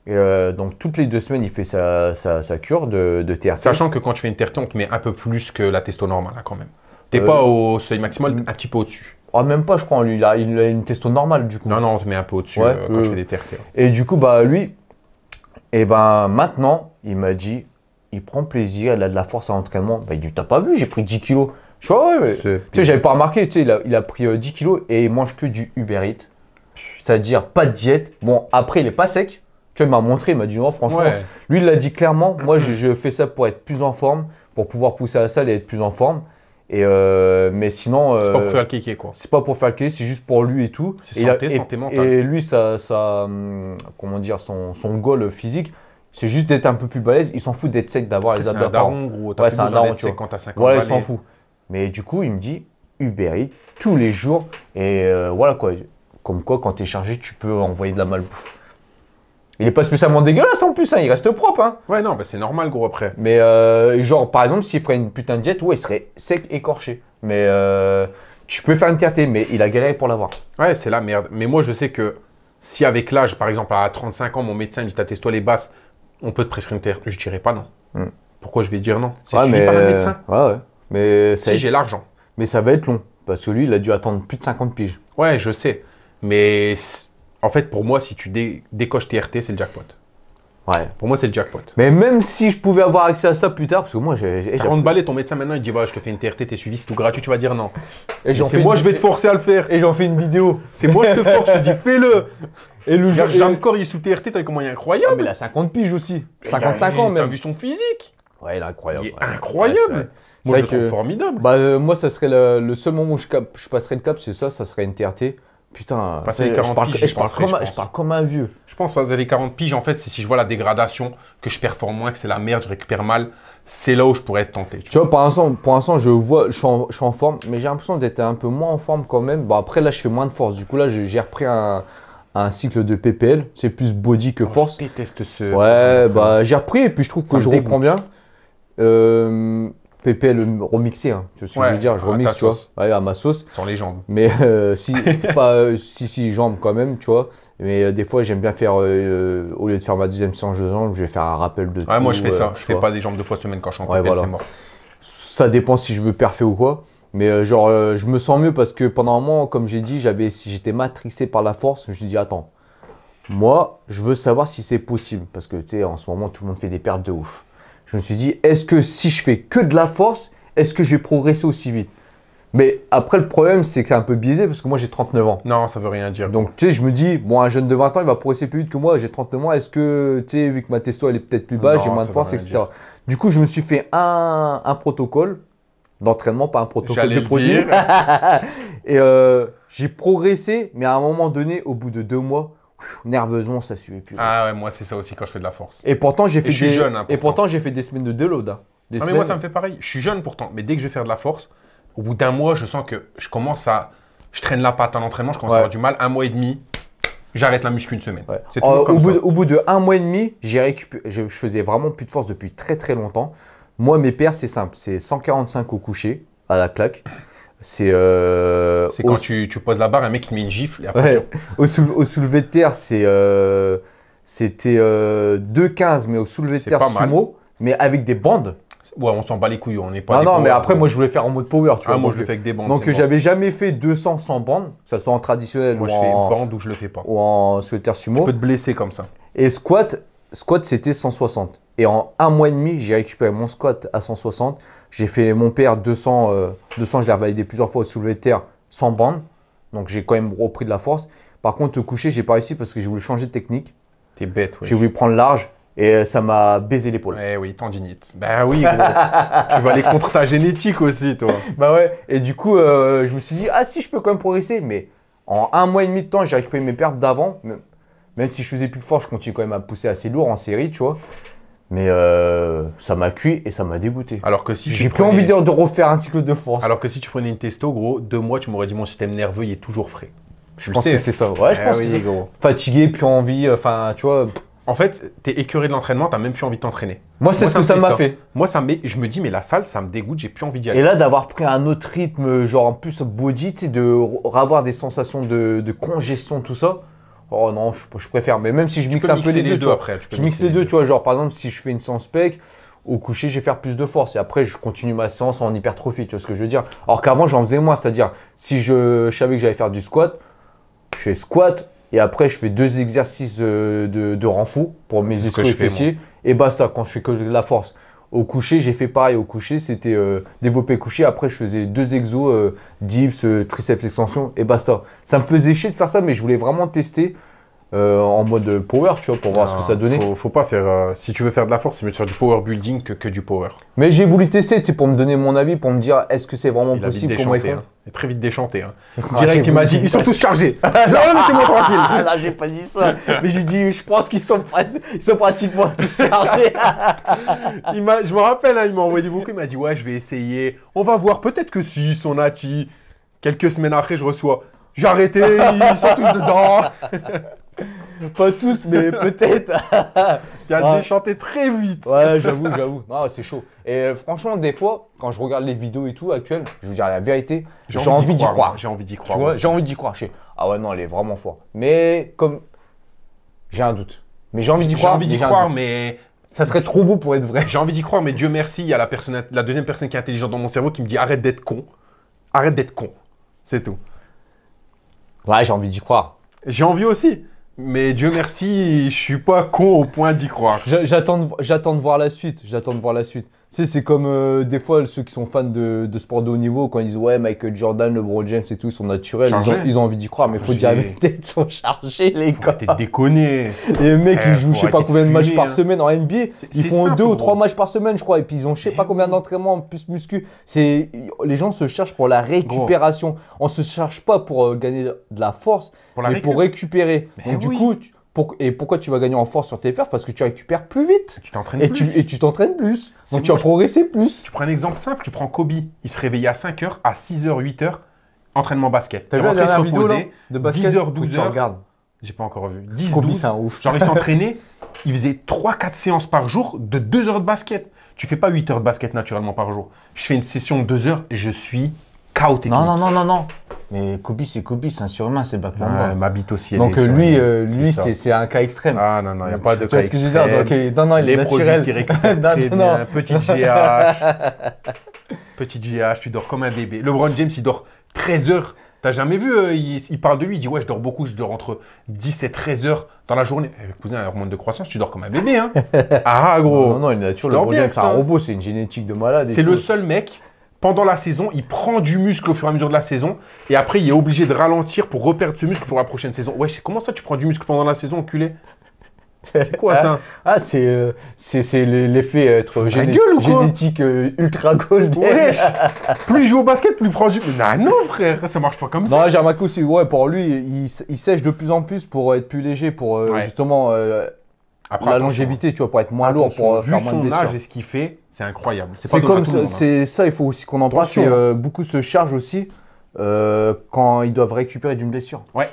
Donc toutes les 2 semaines, il fait sa cure de TRT. Sachant que quand tu fais une TRT, on te met un peu plus que la testo normale, hein, quand même. T'es pas au seuil maximal, un petit peu au-dessus. Oh, même pas, je crois. Lui, il a une testo normale, du coup. Non, on te met un peu au-dessus quand tu fais des TRT. Et du coup, bah lui, et ben maintenant, il m'a dit, il prend plaisir, il a de la force à l'entraînement. Bah, il dit, t'as pas vu, j'ai pris 10 kilos. Je vois, ouais, mais tu sais, j'avais pas remarqué, tu sais, il a pris 10 kilos et il mange que du Uber Eats. C'est-à-dire pas de diète. Bon, après, il est pas sec. Tu vois, il m'a montré, il m'a dit non, franchement, lui il l'a dit clairement, moi je fais ça pour être plus en forme, pour pouvoir pousser à la salle et être plus en forme. Et mais sinon. C'est pas pour faire le kéké, quoi. C'est pas pour faire le kéké, c'est juste pour lui et tout. C'est santé mentale. Et lui, comment dire, son goal physique, c'est juste d'être un peu plus balèze. Il s'en fout d'être sec, d'avoir les abdos. C'est un daron, gros. T'as plus besoin d'être sec quand t'as 50 Voilà, il s'en fout. Mais du coup, il me dit Uber Eats tous les jours. Et voilà quoi. Comme quoi, quand t'es chargé, tu peux envoyer de la malbouffe. Il est pas spécialement dégueulasse en plus, hein, il reste propre. Hein. Ouais, non, bah c'est normal, gros, après. Mais genre, par exemple, s'il ferait une putain de diète, ouais, il serait sec, écorché. Mais tu peux faire une TRT, mais il a galéré pour l'avoir. Ouais, c'est la merde. Mais moi, je sais que si avec l'âge, par exemple, à 35 ans, mon médecin me dit, t'as testo les basses, on peut te prescrire une TRT, je dirais pas non. Pourquoi je vais dire non? C'est suivi par un médecin. Ouais. Mais si j'ai l'argent. Mais ça va être long, parce que lui, il a dû attendre plus de 50 piges. Ouais, je sais. Mais en fait, pour moi, si tu décoches TRT, c'est le jackpot. Ouais. Pour moi, c'est le jackpot. Mais même si je pouvais avoir accès à ça plus tard, parce que moi, j'ai 40 balais, ton médecin maintenant, il dit, voilà, je te fais une TRT, t'es suivi, c'est tout gratuit, tu vas dire non. Et c'est moi, je vais te forcer à le faire. Et j'en fais une vidéo. C'est moi, je te force, je te dis, fais-le. Et le jour. Jamcor, il est sous TRT, t'as vu comment il est incroyable. Ah, mais il a 50 piges aussi. 55 ans même. T'as vu son physique? Ouais, il est incroyable. Il est incroyable. Moi, je le trouve formidable. Bah, moi, ça serait le seul moment où je passerais le cap, c'est ça serait une TRT. Putain, passer les 40 piges, je parle comme un vieux. Je pense passer les 40 piges, en fait, c'est si je vois la dégradation, que je performe moins, que c'est la merde, je récupère mal, c'est là où je pourrais être tenté. Tu vois, pour l'instant, je suis en forme, mais j'ai l'impression d'être un peu moins en forme quand même. Bon, après, là, je fais moins de force. Du coup, là, j'ai repris un cycle de PPL. C'est plus body que force. Je déteste ce. Ouais, bah, j'ai repris et puis je trouve que je reprends bien. PPL remixé, hein. Tu vois ce que je veux dire? Je remixe, tu vois. Ouais, à ma sauce. Sans les jambes. Mais si, jambes quand même, tu vois. Mais des fois, j'aime bien faire, au lieu de faire ma deuxième séance de jambes, je vais faire un rappel de tout. Ouais, moi, je fais ça. Je fais pas des jambes 2 fois semaine quand je suis en PPL, voilà. c'est mort. Ça dépend si je veux parfait ou quoi. Mais je me sens mieux parce que pendant un moment, comme j'ai dit, j'étais matrixé par la force. Je me suis dit, attends, moi, je veux savoir si c'est possible. Parce que, tu sais, en ce moment, tout le monde fait des pertes de ouf. Je me suis dit, est-ce que si je fais que de la force, est-ce que je vais progresser aussi vite? Mais après, le problème, c'est que c'est un peu biaisé parce que moi, j'ai 39 ans. Non, ça veut rien dire. Donc, tu sais, je me dis, bon, un jeune de 20 ans, il va progresser plus vite que moi. J'ai 39 ans. Est-ce que, tu sais, vu que ma testo, elle est peut-être plus basse, j'ai moins de force, etc. Du coup, je me suis fait un protocole d'entraînement, pas un protocole de produit. Et j'ai progressé, mais à un moment donné, au bout de 2 mois, nerveusement, ça suivait plus. Ah ouais, moi, c'est ça aussi quand je fais de la force. Et pourtant, j'ai fait, jeune, hein, j'ai fait des semaines de déload. Hein. Non, mais moi, ça me fait pareil. Je suis jeune pourtant, mais dès que je vais faire de la force, au bout d'un mois, je sens que je traîne la patte à l'entraînement, je commence à avoir du mal. 1 mois et demi, j'arrête la muscu une semaine. Ouais. C'est toujours comme ça. Au bout de 1 mois et demi, je faisais vraiment plus de force depuis très très longtemps. Moi, mes paires, c'est simple. C'est 145 au coucher, à la claque. C'est quand tu poses la barre, un mec qui met une gifle. Et après au soulevé de terre, c'était 2,15, mais au soulevé de terre sumo, mais avec des bandes. Ouais, on s'en bat les couilles, on n'est pas. Non, mais après, moi, je voulais faire en mode power, tu vois. Moi, je le fais avec des bandes. Donc, j'avais jamais fait 200 sans bandes, que ça soit en traditionnel moi, je fais une bande ou je le fais pas. Ou en soulevé de terre sumo. Tu peux te blesser comme ça. Et squat, c'était 160. Et en 1 mois et demi, j'ai récupéré mon squat à 160. J'ai fait mon père 200, je l'ai revalidé plusieurs fois au soulevé de terre sans bande. Donc, j'ai quand même repris de la force. Par contre, au coucher, j'ai pas réussi parce que j'ai voulu changer de technique. T'es bête, ouais. J'ai voulu prendre large et ça m'a baisé l'épaule. Eh oui, tendinite. Ben oui, gros. Tu vas aller contre ta génétique aussi, toi. Bah ouais. Et du coup, je me suis dit, ah si, je peux quand même progresser. Mais En 1 mois et demi de temps, j'ai récupéré mes perfs d'avant. Même si je faisais plus de force, je continue quand même à pousser assez lourd en série, tu vois. Mais ça m'a cuit et ça m'a dégoûté. Alors que si j'ai plus envie de refaire un cycle de force. Alors que si tu prenais une testo, gros, 2 mois, tu m'aurais dit mon système nerveux, il est toujours frais. Je pense que c'est ça. Ouais, je pense que c'est gros. Fatigué, plus envie, enfin, tu vois. En fait, t'es écœuré de l'entraînement, t'as même plus envie de t'entraîner. Moi, c'est ce que ça m'a fait. Moi, je me dis, mais la salle, ça me dégoûte, j'ai plus envie d'y aller. Et là, d'avoir pris un autre rythme, genre en plus body, tu sais, avoir des sensations de congestion, tout ça. Oh non, je préfère. Mais même si je mixe un peu les deux, après. Je mixe les deux, tu vois. Genre, par exemple, si je fais une séance pec, au coucher, je vais faire plus de force. Et après, je continue ma séance en hypertrophie, tu vois ce que je veux dire. Alors qu'avant, j'en faisais moins. C'est-à-dire, si je savais que j'allais faire du squat, je fais squat. Et après, je fais 2 exercices de renfort pour mes ischios et fessiers. Et basta, quand je fais que de la force. Au coucher, j'ai fait pareil. Au coucher, c'était développé couché. Après, je faisais 2 exos, dips, triceps extension et basta. Ça me faisait chier de faire ça, mais je voulais vraiment tester en mode power, tu vois, pour voir ce que ça donnait. Faut pas faire… si tu veux faire de la force, c'est mieux de faire du power building que du power. Mais j'ai voulu tester, tu sais, pour me donner mon avis, pour me dire est-ce que c'est vraiment possible, comment ils font. Il est très vite déchanté. Hein. Direct, il m'a dit, ils sont tous chargés. Non, laissez-moi tranquille. Là, j'ai pas dit ça. Mais j'ai dit, je pense qu'ils sont pratiquement tous chargés. Je me rappelle, hein, il m'a envoyé des vocaux, il m'a dit, ouais, je vais essayer. On va voir, peut-être que si, son Nati. Quelques semaines après, je reçois, j'ai arrêté, ils sont tous dedans. Pas tous, mais peut-être. Il a déchanté très vite. Ouais, j'avoue. Non, c'est chaud. Et franchement, des fois, quand je regarde les vidéos et tout actuelles, je vous dire la vérité, j'ai envie d'y croire. J'ai envie d'y croire. J'ai envie d'y croire. Ah ouais, non, elle est vraiment fort. Mais comme. J'ai un doute. Mais j'ai envie d'y croire. Mais. Ça serait trop beau pour être vrai. J'ai envie d'y croire, mais Dieu merci, il y a la deuxième personne qui est intelligente dans mon cerveau qui me dit arrête d'être con. Arrête d'être con. C'est tout. Ouais, j'ai envie d'y croire. J'ai envie aussi. Mais Dieu merci, je suis pas con au point d'y croire. J'attends de voir la suite. Tu sais, c'est comme des fois ceux qui sont fans de sport de haut niveau, quand ils disent ouais, Michael Jordan, LeBron James et tout, ils sont naturels, ils ont envie d'y croire, mais il faut dire avec tête, ils sont chargés, les gars. T'es déconné. Les mecs, ils jouent je sais pas combien de matchs par semaine en NBA, ils font 2 ou 3 matchs par semaine, je crois, et puis ils ont je sais pas combien d'entraînements plus muscu. Les gens se cherchent pour la récupération. On se cherche pas pour gagner de la force, mais pour récupérer. Donc du coup, et pourquoi tu vas gagner en force sur tes perfs? Parce que tu récupères plus vite. Tu t'entraînes plus. Et tu t'entraînes plus. Donc tu vas progresser plus. Tu prends un exemple simple, tu prends Kobe. Il se réveillait à 5h, à 6h, 8h, entraînement basket. T'as vu la dernière vidéo là, de basket 10h, 12h. Regarde. J'ai pas encore vu. 10, Kobe, 12. c'est un ouf. Genre il s'entraînait, il faisait 3-4 séances par jour de 2 heures de basket. Tu fais pas 8 heures de basket naturellement par jour. Je fais une session de 2 heures et je suis KO technique. Non. Mais Kobe, c'est un surhumain, c'est back ouais, ma bite aussi. Donc lui, c'est un cas extrême. Ah non, il n'y a pas de cas extrême. Tu vois ce que je veux dire? Non, il est naturel. Les produits qui récupèrent très bien. Petit GH. Petit GH, tu dors comme un bébé. LeBron James, il dort 13 heures. T'as jamais vu, il parle de lui, il dit ouais, je dors beaucoup, je dors entre 10 et 13 heures dans la journée. Cousin, un hormone de croissance, tu dors comme un bébé. Hein. Ah gros. Non, il est naturel. LeBron James, c'est un robot, c'est une génétique de malade. C'est le seul mec. Pendant la saison, il prend du muscle au fur et à mesure de la saison. Et après, il est obligé de ralentir pour reperdre ce muscle pour la prochaine saison. Ouais, comment ça, tu prends du muscle pendant la saison, enculé? C'est quoi ça? Ah, c'est l'effet être génétique ultra gold. Ouais, plus il joue au basket, plus il prend du… Non, frère, ça marche pas comme ça. Non, j'ai remarqué aussi, ouais, pour lui, il sèche de plus en plus pour être plus léger, pour justement… Après, la longévité, tu vois, pour être moins lourd, pour faire moins de blessures. Vu son âge et ce qu'il fait, c'est incroyable. C'est comme c'est ça, il faut aussi qu'on en parle. Beaucoup se chargent aussi quand ils doivent récupérer d'une blessure. Ouais.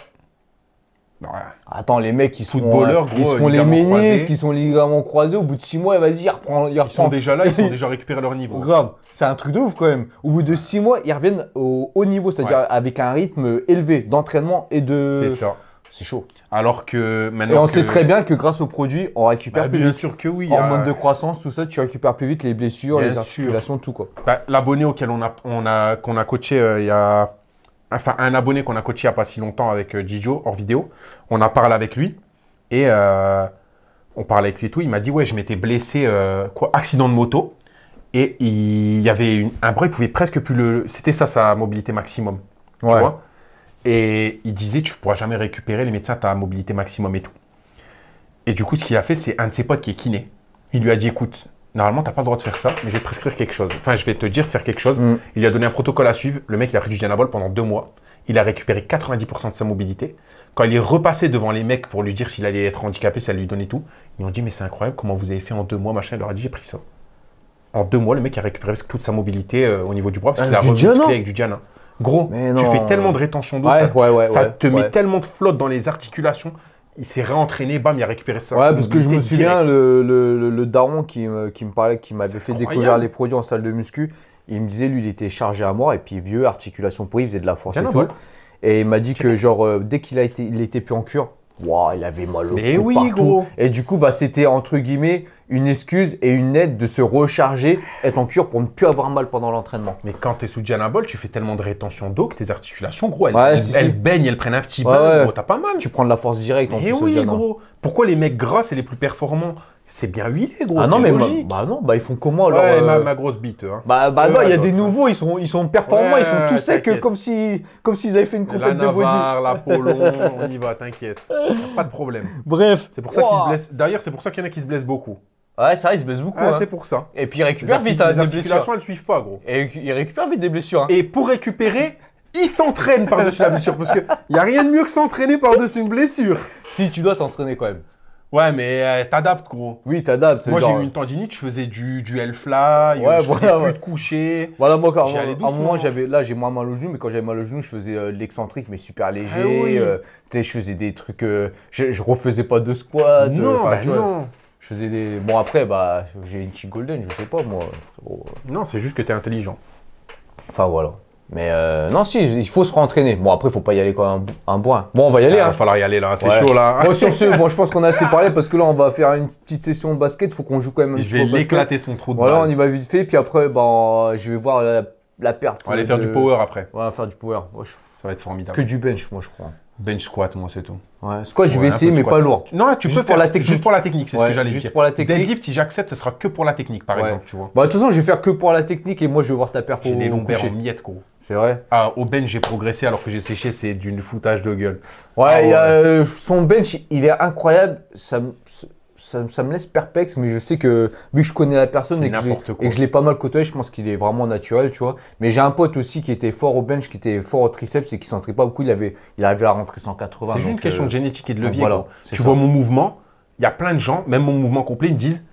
Attends, les mecs, ils sont footballeurs, ils sont les ménisques, ils sont ligaments croisés. Au bout de 6 mois, vas-y, ils sont déjà là, ils ont déjà récupéré leur niveau. Grave, c'est un truc de ouf quand même. Au bout de 6 mois, ils reviennent au haut niveau, c'est-à-dire avec un rythme élevé d'entraînement et de… C'est ça. C'est chaud. Alors que maintenant. Et on sait très bien que grâce aux produits, on récupère plus vite. Bien sûr que oui. Hormones de croissance, tout ça, tu récupères plus vite les blessures, les articulations, tout quoi. L'abonné auquel qu'on a coaché il y a. Enfin, un abonné qu'on a coaché il n'y a pas si longtemps avec Gijo, hors vidéo, on a parlé avec lui et on parlait avec lui et tout. Il m'a dit ouais, je m'étais blessé, accident de moto et il y avait un bras, il pouvait presque plus le. C'était ça sa mobilité maximum. Tu vois. Et il disait, tu ne pourras jamais récupérer, les médecins, ta mobilité maximum et tout. Et du coup, ce qu'il a fait, c'est un de ses potes qui est kiné. Il lui a dit, écoute, normalement, tu n'as pas le droit de faire ça, mais je vais te prescrire quelque chose. Enfin, je vais te dire de faire quelque chose. Il lui a donné un protocole à suivre. Le mec, il a pris du Dianabol pendant 2 mois. il a récupéré 90% de sa mobilité. Quand il est repassé devant les mecs pour lui dire s'il allait être handicapé, ça lui donnait tout, ils lui ont dit mais c'est incroyable comment vous avez fait en 2 mois, machin. Il leur a dit j'ai pris ça. En 2 mois, le mec a récupéré presque toute sa mobilité au niveau du bras parce qu'il a remusclé avec du Diana. Gros, tu fais tellement de rétention d'eau, ça te met tellement de flotte dans les articulations. Il s'est réentraîné, bam, il a récupéré ça. Ouais, parce que je me souviens, le daron qui me parlait, qui m'avait fait découvrir les produits en salle de muscu, il me disait, lui, il était chargé à mort, et puis vieux, articulation pourrie, il faisait de la force et tout. Et il m'a dit que, genre, dès qu'il était plus en cure, wow, il avait mal au cou partout. Gros. Et du coup, bah, c'était entre guillemets une excuse et une aide de se recharger, être en cure pour ne plus avoir mal pendant l'entraînement. Mais quand tu es sous Dianabol, tu fais tellement de rétention d'eau que tes articulations, gros, elles baignent, elles prennent un petit bain, gros, t'as pas mal. Tu prends de la force directe en plus. Oui, gros. Pourquoi les mecs gras, c'est les plus performants? C'est bien huilé, gros. Ah non, mais non, ils font comment alors? Ouais, ma grosse bite. Hein. Non, il y a des nouveaux, ils sont performants, ils sont tous secs comme s'ils avaient fait une compète de body. L'Apollon, on y va, t'inquiète. Pas de problème. Bref. C'est pour ça qu'ils se blessent. D'ailleurs, c'est pour ça qu'il y en a qui se blessent beaucoup. Ouais, ça, ils se blessent beaucoup. C'est pour ça. Et puis ils récupèrent vite. Les articulations, elles suivent pas, gros. Et ils récupèrent vite des blessures. Et pour récupérer, ils s'entraînent par-dessus la blessure. Parce qu'il n'y a rien de mieux que s'entraîner par-dessus une blessure. Si, tu dois t'entraîner quand même. Ouais, mais t'adaptes, gros. Oui, t'adaptes. Moi, j'ai eu une tendinite, je faisais du Hellfly, je faisais plus de coucher. Voilà, moi, à un moment, j'ai moins mal au genou, mais quand j'avais mal au genou, je faisais de l'excentrique, mais super léger. Je faisais des trucs, je refaisais pas de squat. Non, non. Je faisais des... Bon, après, j'ai une petite golden, je sais pas, moi. Non, c'est juste que t'es intelligent. Enfin, voilà. Mais non, si, il faut se rentraîner. Bon, après, il faut pas y aller comme un bois. Bon, on va y aller. Il va falloir y aller là, c'est chaud là. Bon, sur ce, je pense qu'on a assez parlé parce que là, on va faire une petite session de basket. Il faut qu'on joue quand même un petit peu. Je vais l'éclater son trou de balle. Voilà, on y va vite fait. Puis après, je vais voir la perte. On va aller faire du power après. Ouais, on va faire du power. Ça va être formidable. Que du bench, moi, je crois. Bench squat, moi, c'est tout. Ouais, squat, je vais essayer, mais pas lourd. Non, tu peux faire juste pour la technique, c'est ce que j'allais dire. Juste pour la technique. Deadlift, si j'accepte, ce sera que pour la technique, par exemple, tu vois. Bah, de toute façon, je vais faire que pour la technique et moi, je vais voir ta perf. J'ai les lombaires en miettes, gros. C'est vrai. Au bench, j'ai progressé alors que j'ai séché, c'est d'une foutage de gueule. Ouais, son bench, il est incroyable. Ça me laisse perplexe, mais je sais que vu que je connais la personne et que je l'ai pas mal côtoyé, je pense qu'il est vraiment naturel, tu vois. Mais j'ai un pote aussi qui était fort au bench, qui était fort au triceps et qui s'entraînait pas beaucoup. Il arrivait à rentrer 180. C'est juste une question de génétique et de levier. Voilà, tu vois mon mouvement, il y a plein de gens, même mon mouvement complet, ils me disent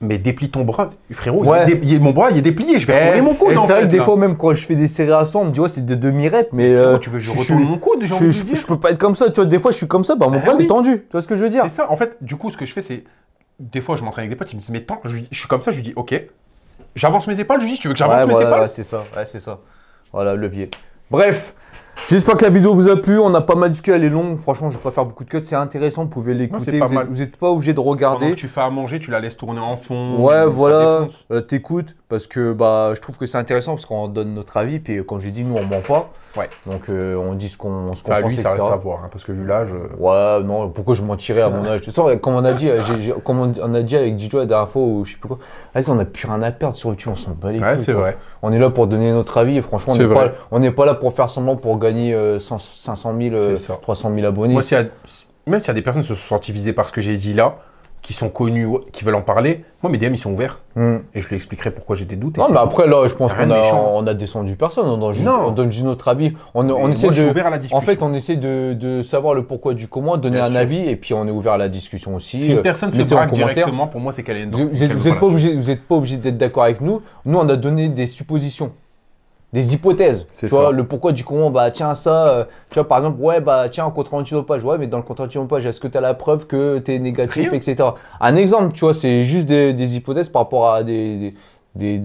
mais déplie ton bras, frérot. Mon bras, il est déplié. Je vais retourner mon coude. C'est vrai que des fois, même quand je fais des séries à 100, on me dit, ouais, c'est de demi-rep. Mais tu veux que je retourne mon coude, je peux pas être comme ça. Tu vois, des fois, je suis comme ça, mon bras est tendu. Tu vois ce que je veux dire? C'est ça. En fait, du coup, ce que je fais, c'est. Des fois, je m'entraîne avec des potes, ils me disent, mais tant, je suis comme ça, je lui dis, ok. J'avance mes épaules, je lui dis, tu veux que j'avance mes épaules? Ouais, c'est ça. Voilà, levier. Bref. J'espère que la vidéo vous a plu, on a pas mal discuté, elle est longue, franchement je vais pas faire beaucoup de cuts, c'est intéressant, vous pouvez l'écouter, vous n'êtes pas obligé de regarder. Pendant que tu fais à manger, tu la laisses tourner en fond. Ouais voilà, t'écoutes, parce que je trouve que c'est intéressant parce qu'on donne notre avis, puis comme j'ai dit, nous on ment pas. Ouais. Donc on dit ce qu'on pense, lui ça reste à voir, hein, parce que vu l'âge… Ouais, non, pourquoi je mentirais à mon âge? Tu sais, comme on a dit, on a dit avec DJ la dernière fois, ou je sais plus quoi, vas-y on a plus rien à perdre sur YouTube, on s'en bat les couilles. Ouais, c'est vrai. On est là pour donner notre avis, et franchement on n'est pas là pour faire semblant pour gagner 500 000, 300 000 abonnés. Moi, même s'il y a des personnes qui se sont senties visées par ce que j'ai dit là, qui sont connues, qui veulent en parler, moi mes DM ils sont ouverts. Et je lui expliquerai pourquoi j'ai des doutes. Non mais après là je pense qu'on a descendu personne, on donne juste notre avis. On essaie je suis ouvert à la discussion. En fait on essaie de savoir le pourquoi du comment, donner un avis et puis on est ouvert à la discussion aussi. Si une personne se braque directement, pour moi c'est qu'elle est dedans. Vous n'êtes pas obligé d'être d'accord avec nous. Nous on a donné des suppositions. Des hypothèses, tu vois, le pourquoi du comment, tiens ça, tu vois par exemple, tiens, contre antidopage, ouais, mais dans le contre antidopage, est-ce que tu as la preuve que tu es négatif, etc. Un exemple, tu vois, c'est juste des hypothèses par rapport à des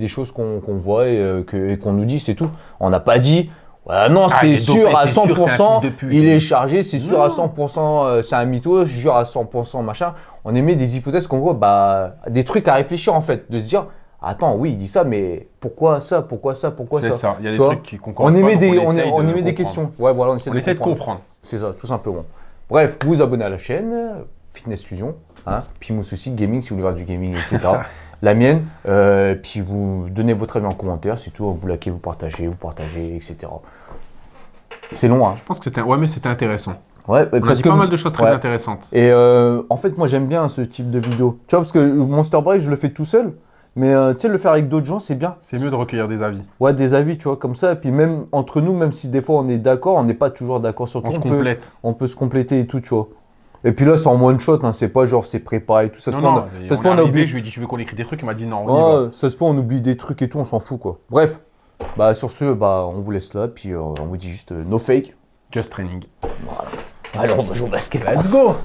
choses qu'on voit et qu'on nous dit, c'est tout. On n'a pas dit, non, c'est sûr à 100%, il est chargé, c'est sûr à 100%, c'est un mytho, je jure à 100%, machin. On émet des hypothèses qu'on voit, des trucs à réfléchir en fait, de se dire, attends, oui, il dit ça, mais pourquoi ça? C'est ça, il y a des trucs qui concordent on émet des questions. Ouais, voilà, on essaie de comprendre. C'est ça, tout simplement. Bref, vous vous abonnez à la chaîne, Fitness Fusion, Pimous aussi, Gaming, si vous voulez voir du gaming, etc. La mienne, puis vous donnez votre avis en commentaire, c'est tout, vous likez, vous partagez, etc. C'est long, hein. Je pense que c'était intéressant. Ouais, on a dit pas mal de choses très intéressantes. Et en fait, moi j'aime bien ce type de vidéo. Tu vois, parce que Monster Break, je le fais tout seul. Mais tu sais, le faire avec d'autres gens, c'est bien. C'est mieux de recueillir des avis. Ouais, des avis, tu vois, comme ça. Et puis même entre nous, même si des fois on est d'accord, on n'est pas toujours d'accord sur tout. On se complète. On peut se compléter et tout, tu vois. Et puis là, c'est en one shot, hein, c'est pas genre c'est préparé et tout. Ça se peut, Non, ça se on peut, est on a arrivé, oublié. je lui ai dit, tu veux qu'on écrit des trucs? Il m'a dit, non, on y va. Ouais, ça se peut, on oublie des trucs et tout, on s'en fout, quoi. Bref, bah sur ce, bah on vous laisse là, puis on vous dit juste no fake. Just training. Allez, on va jouer au basket. Let's go!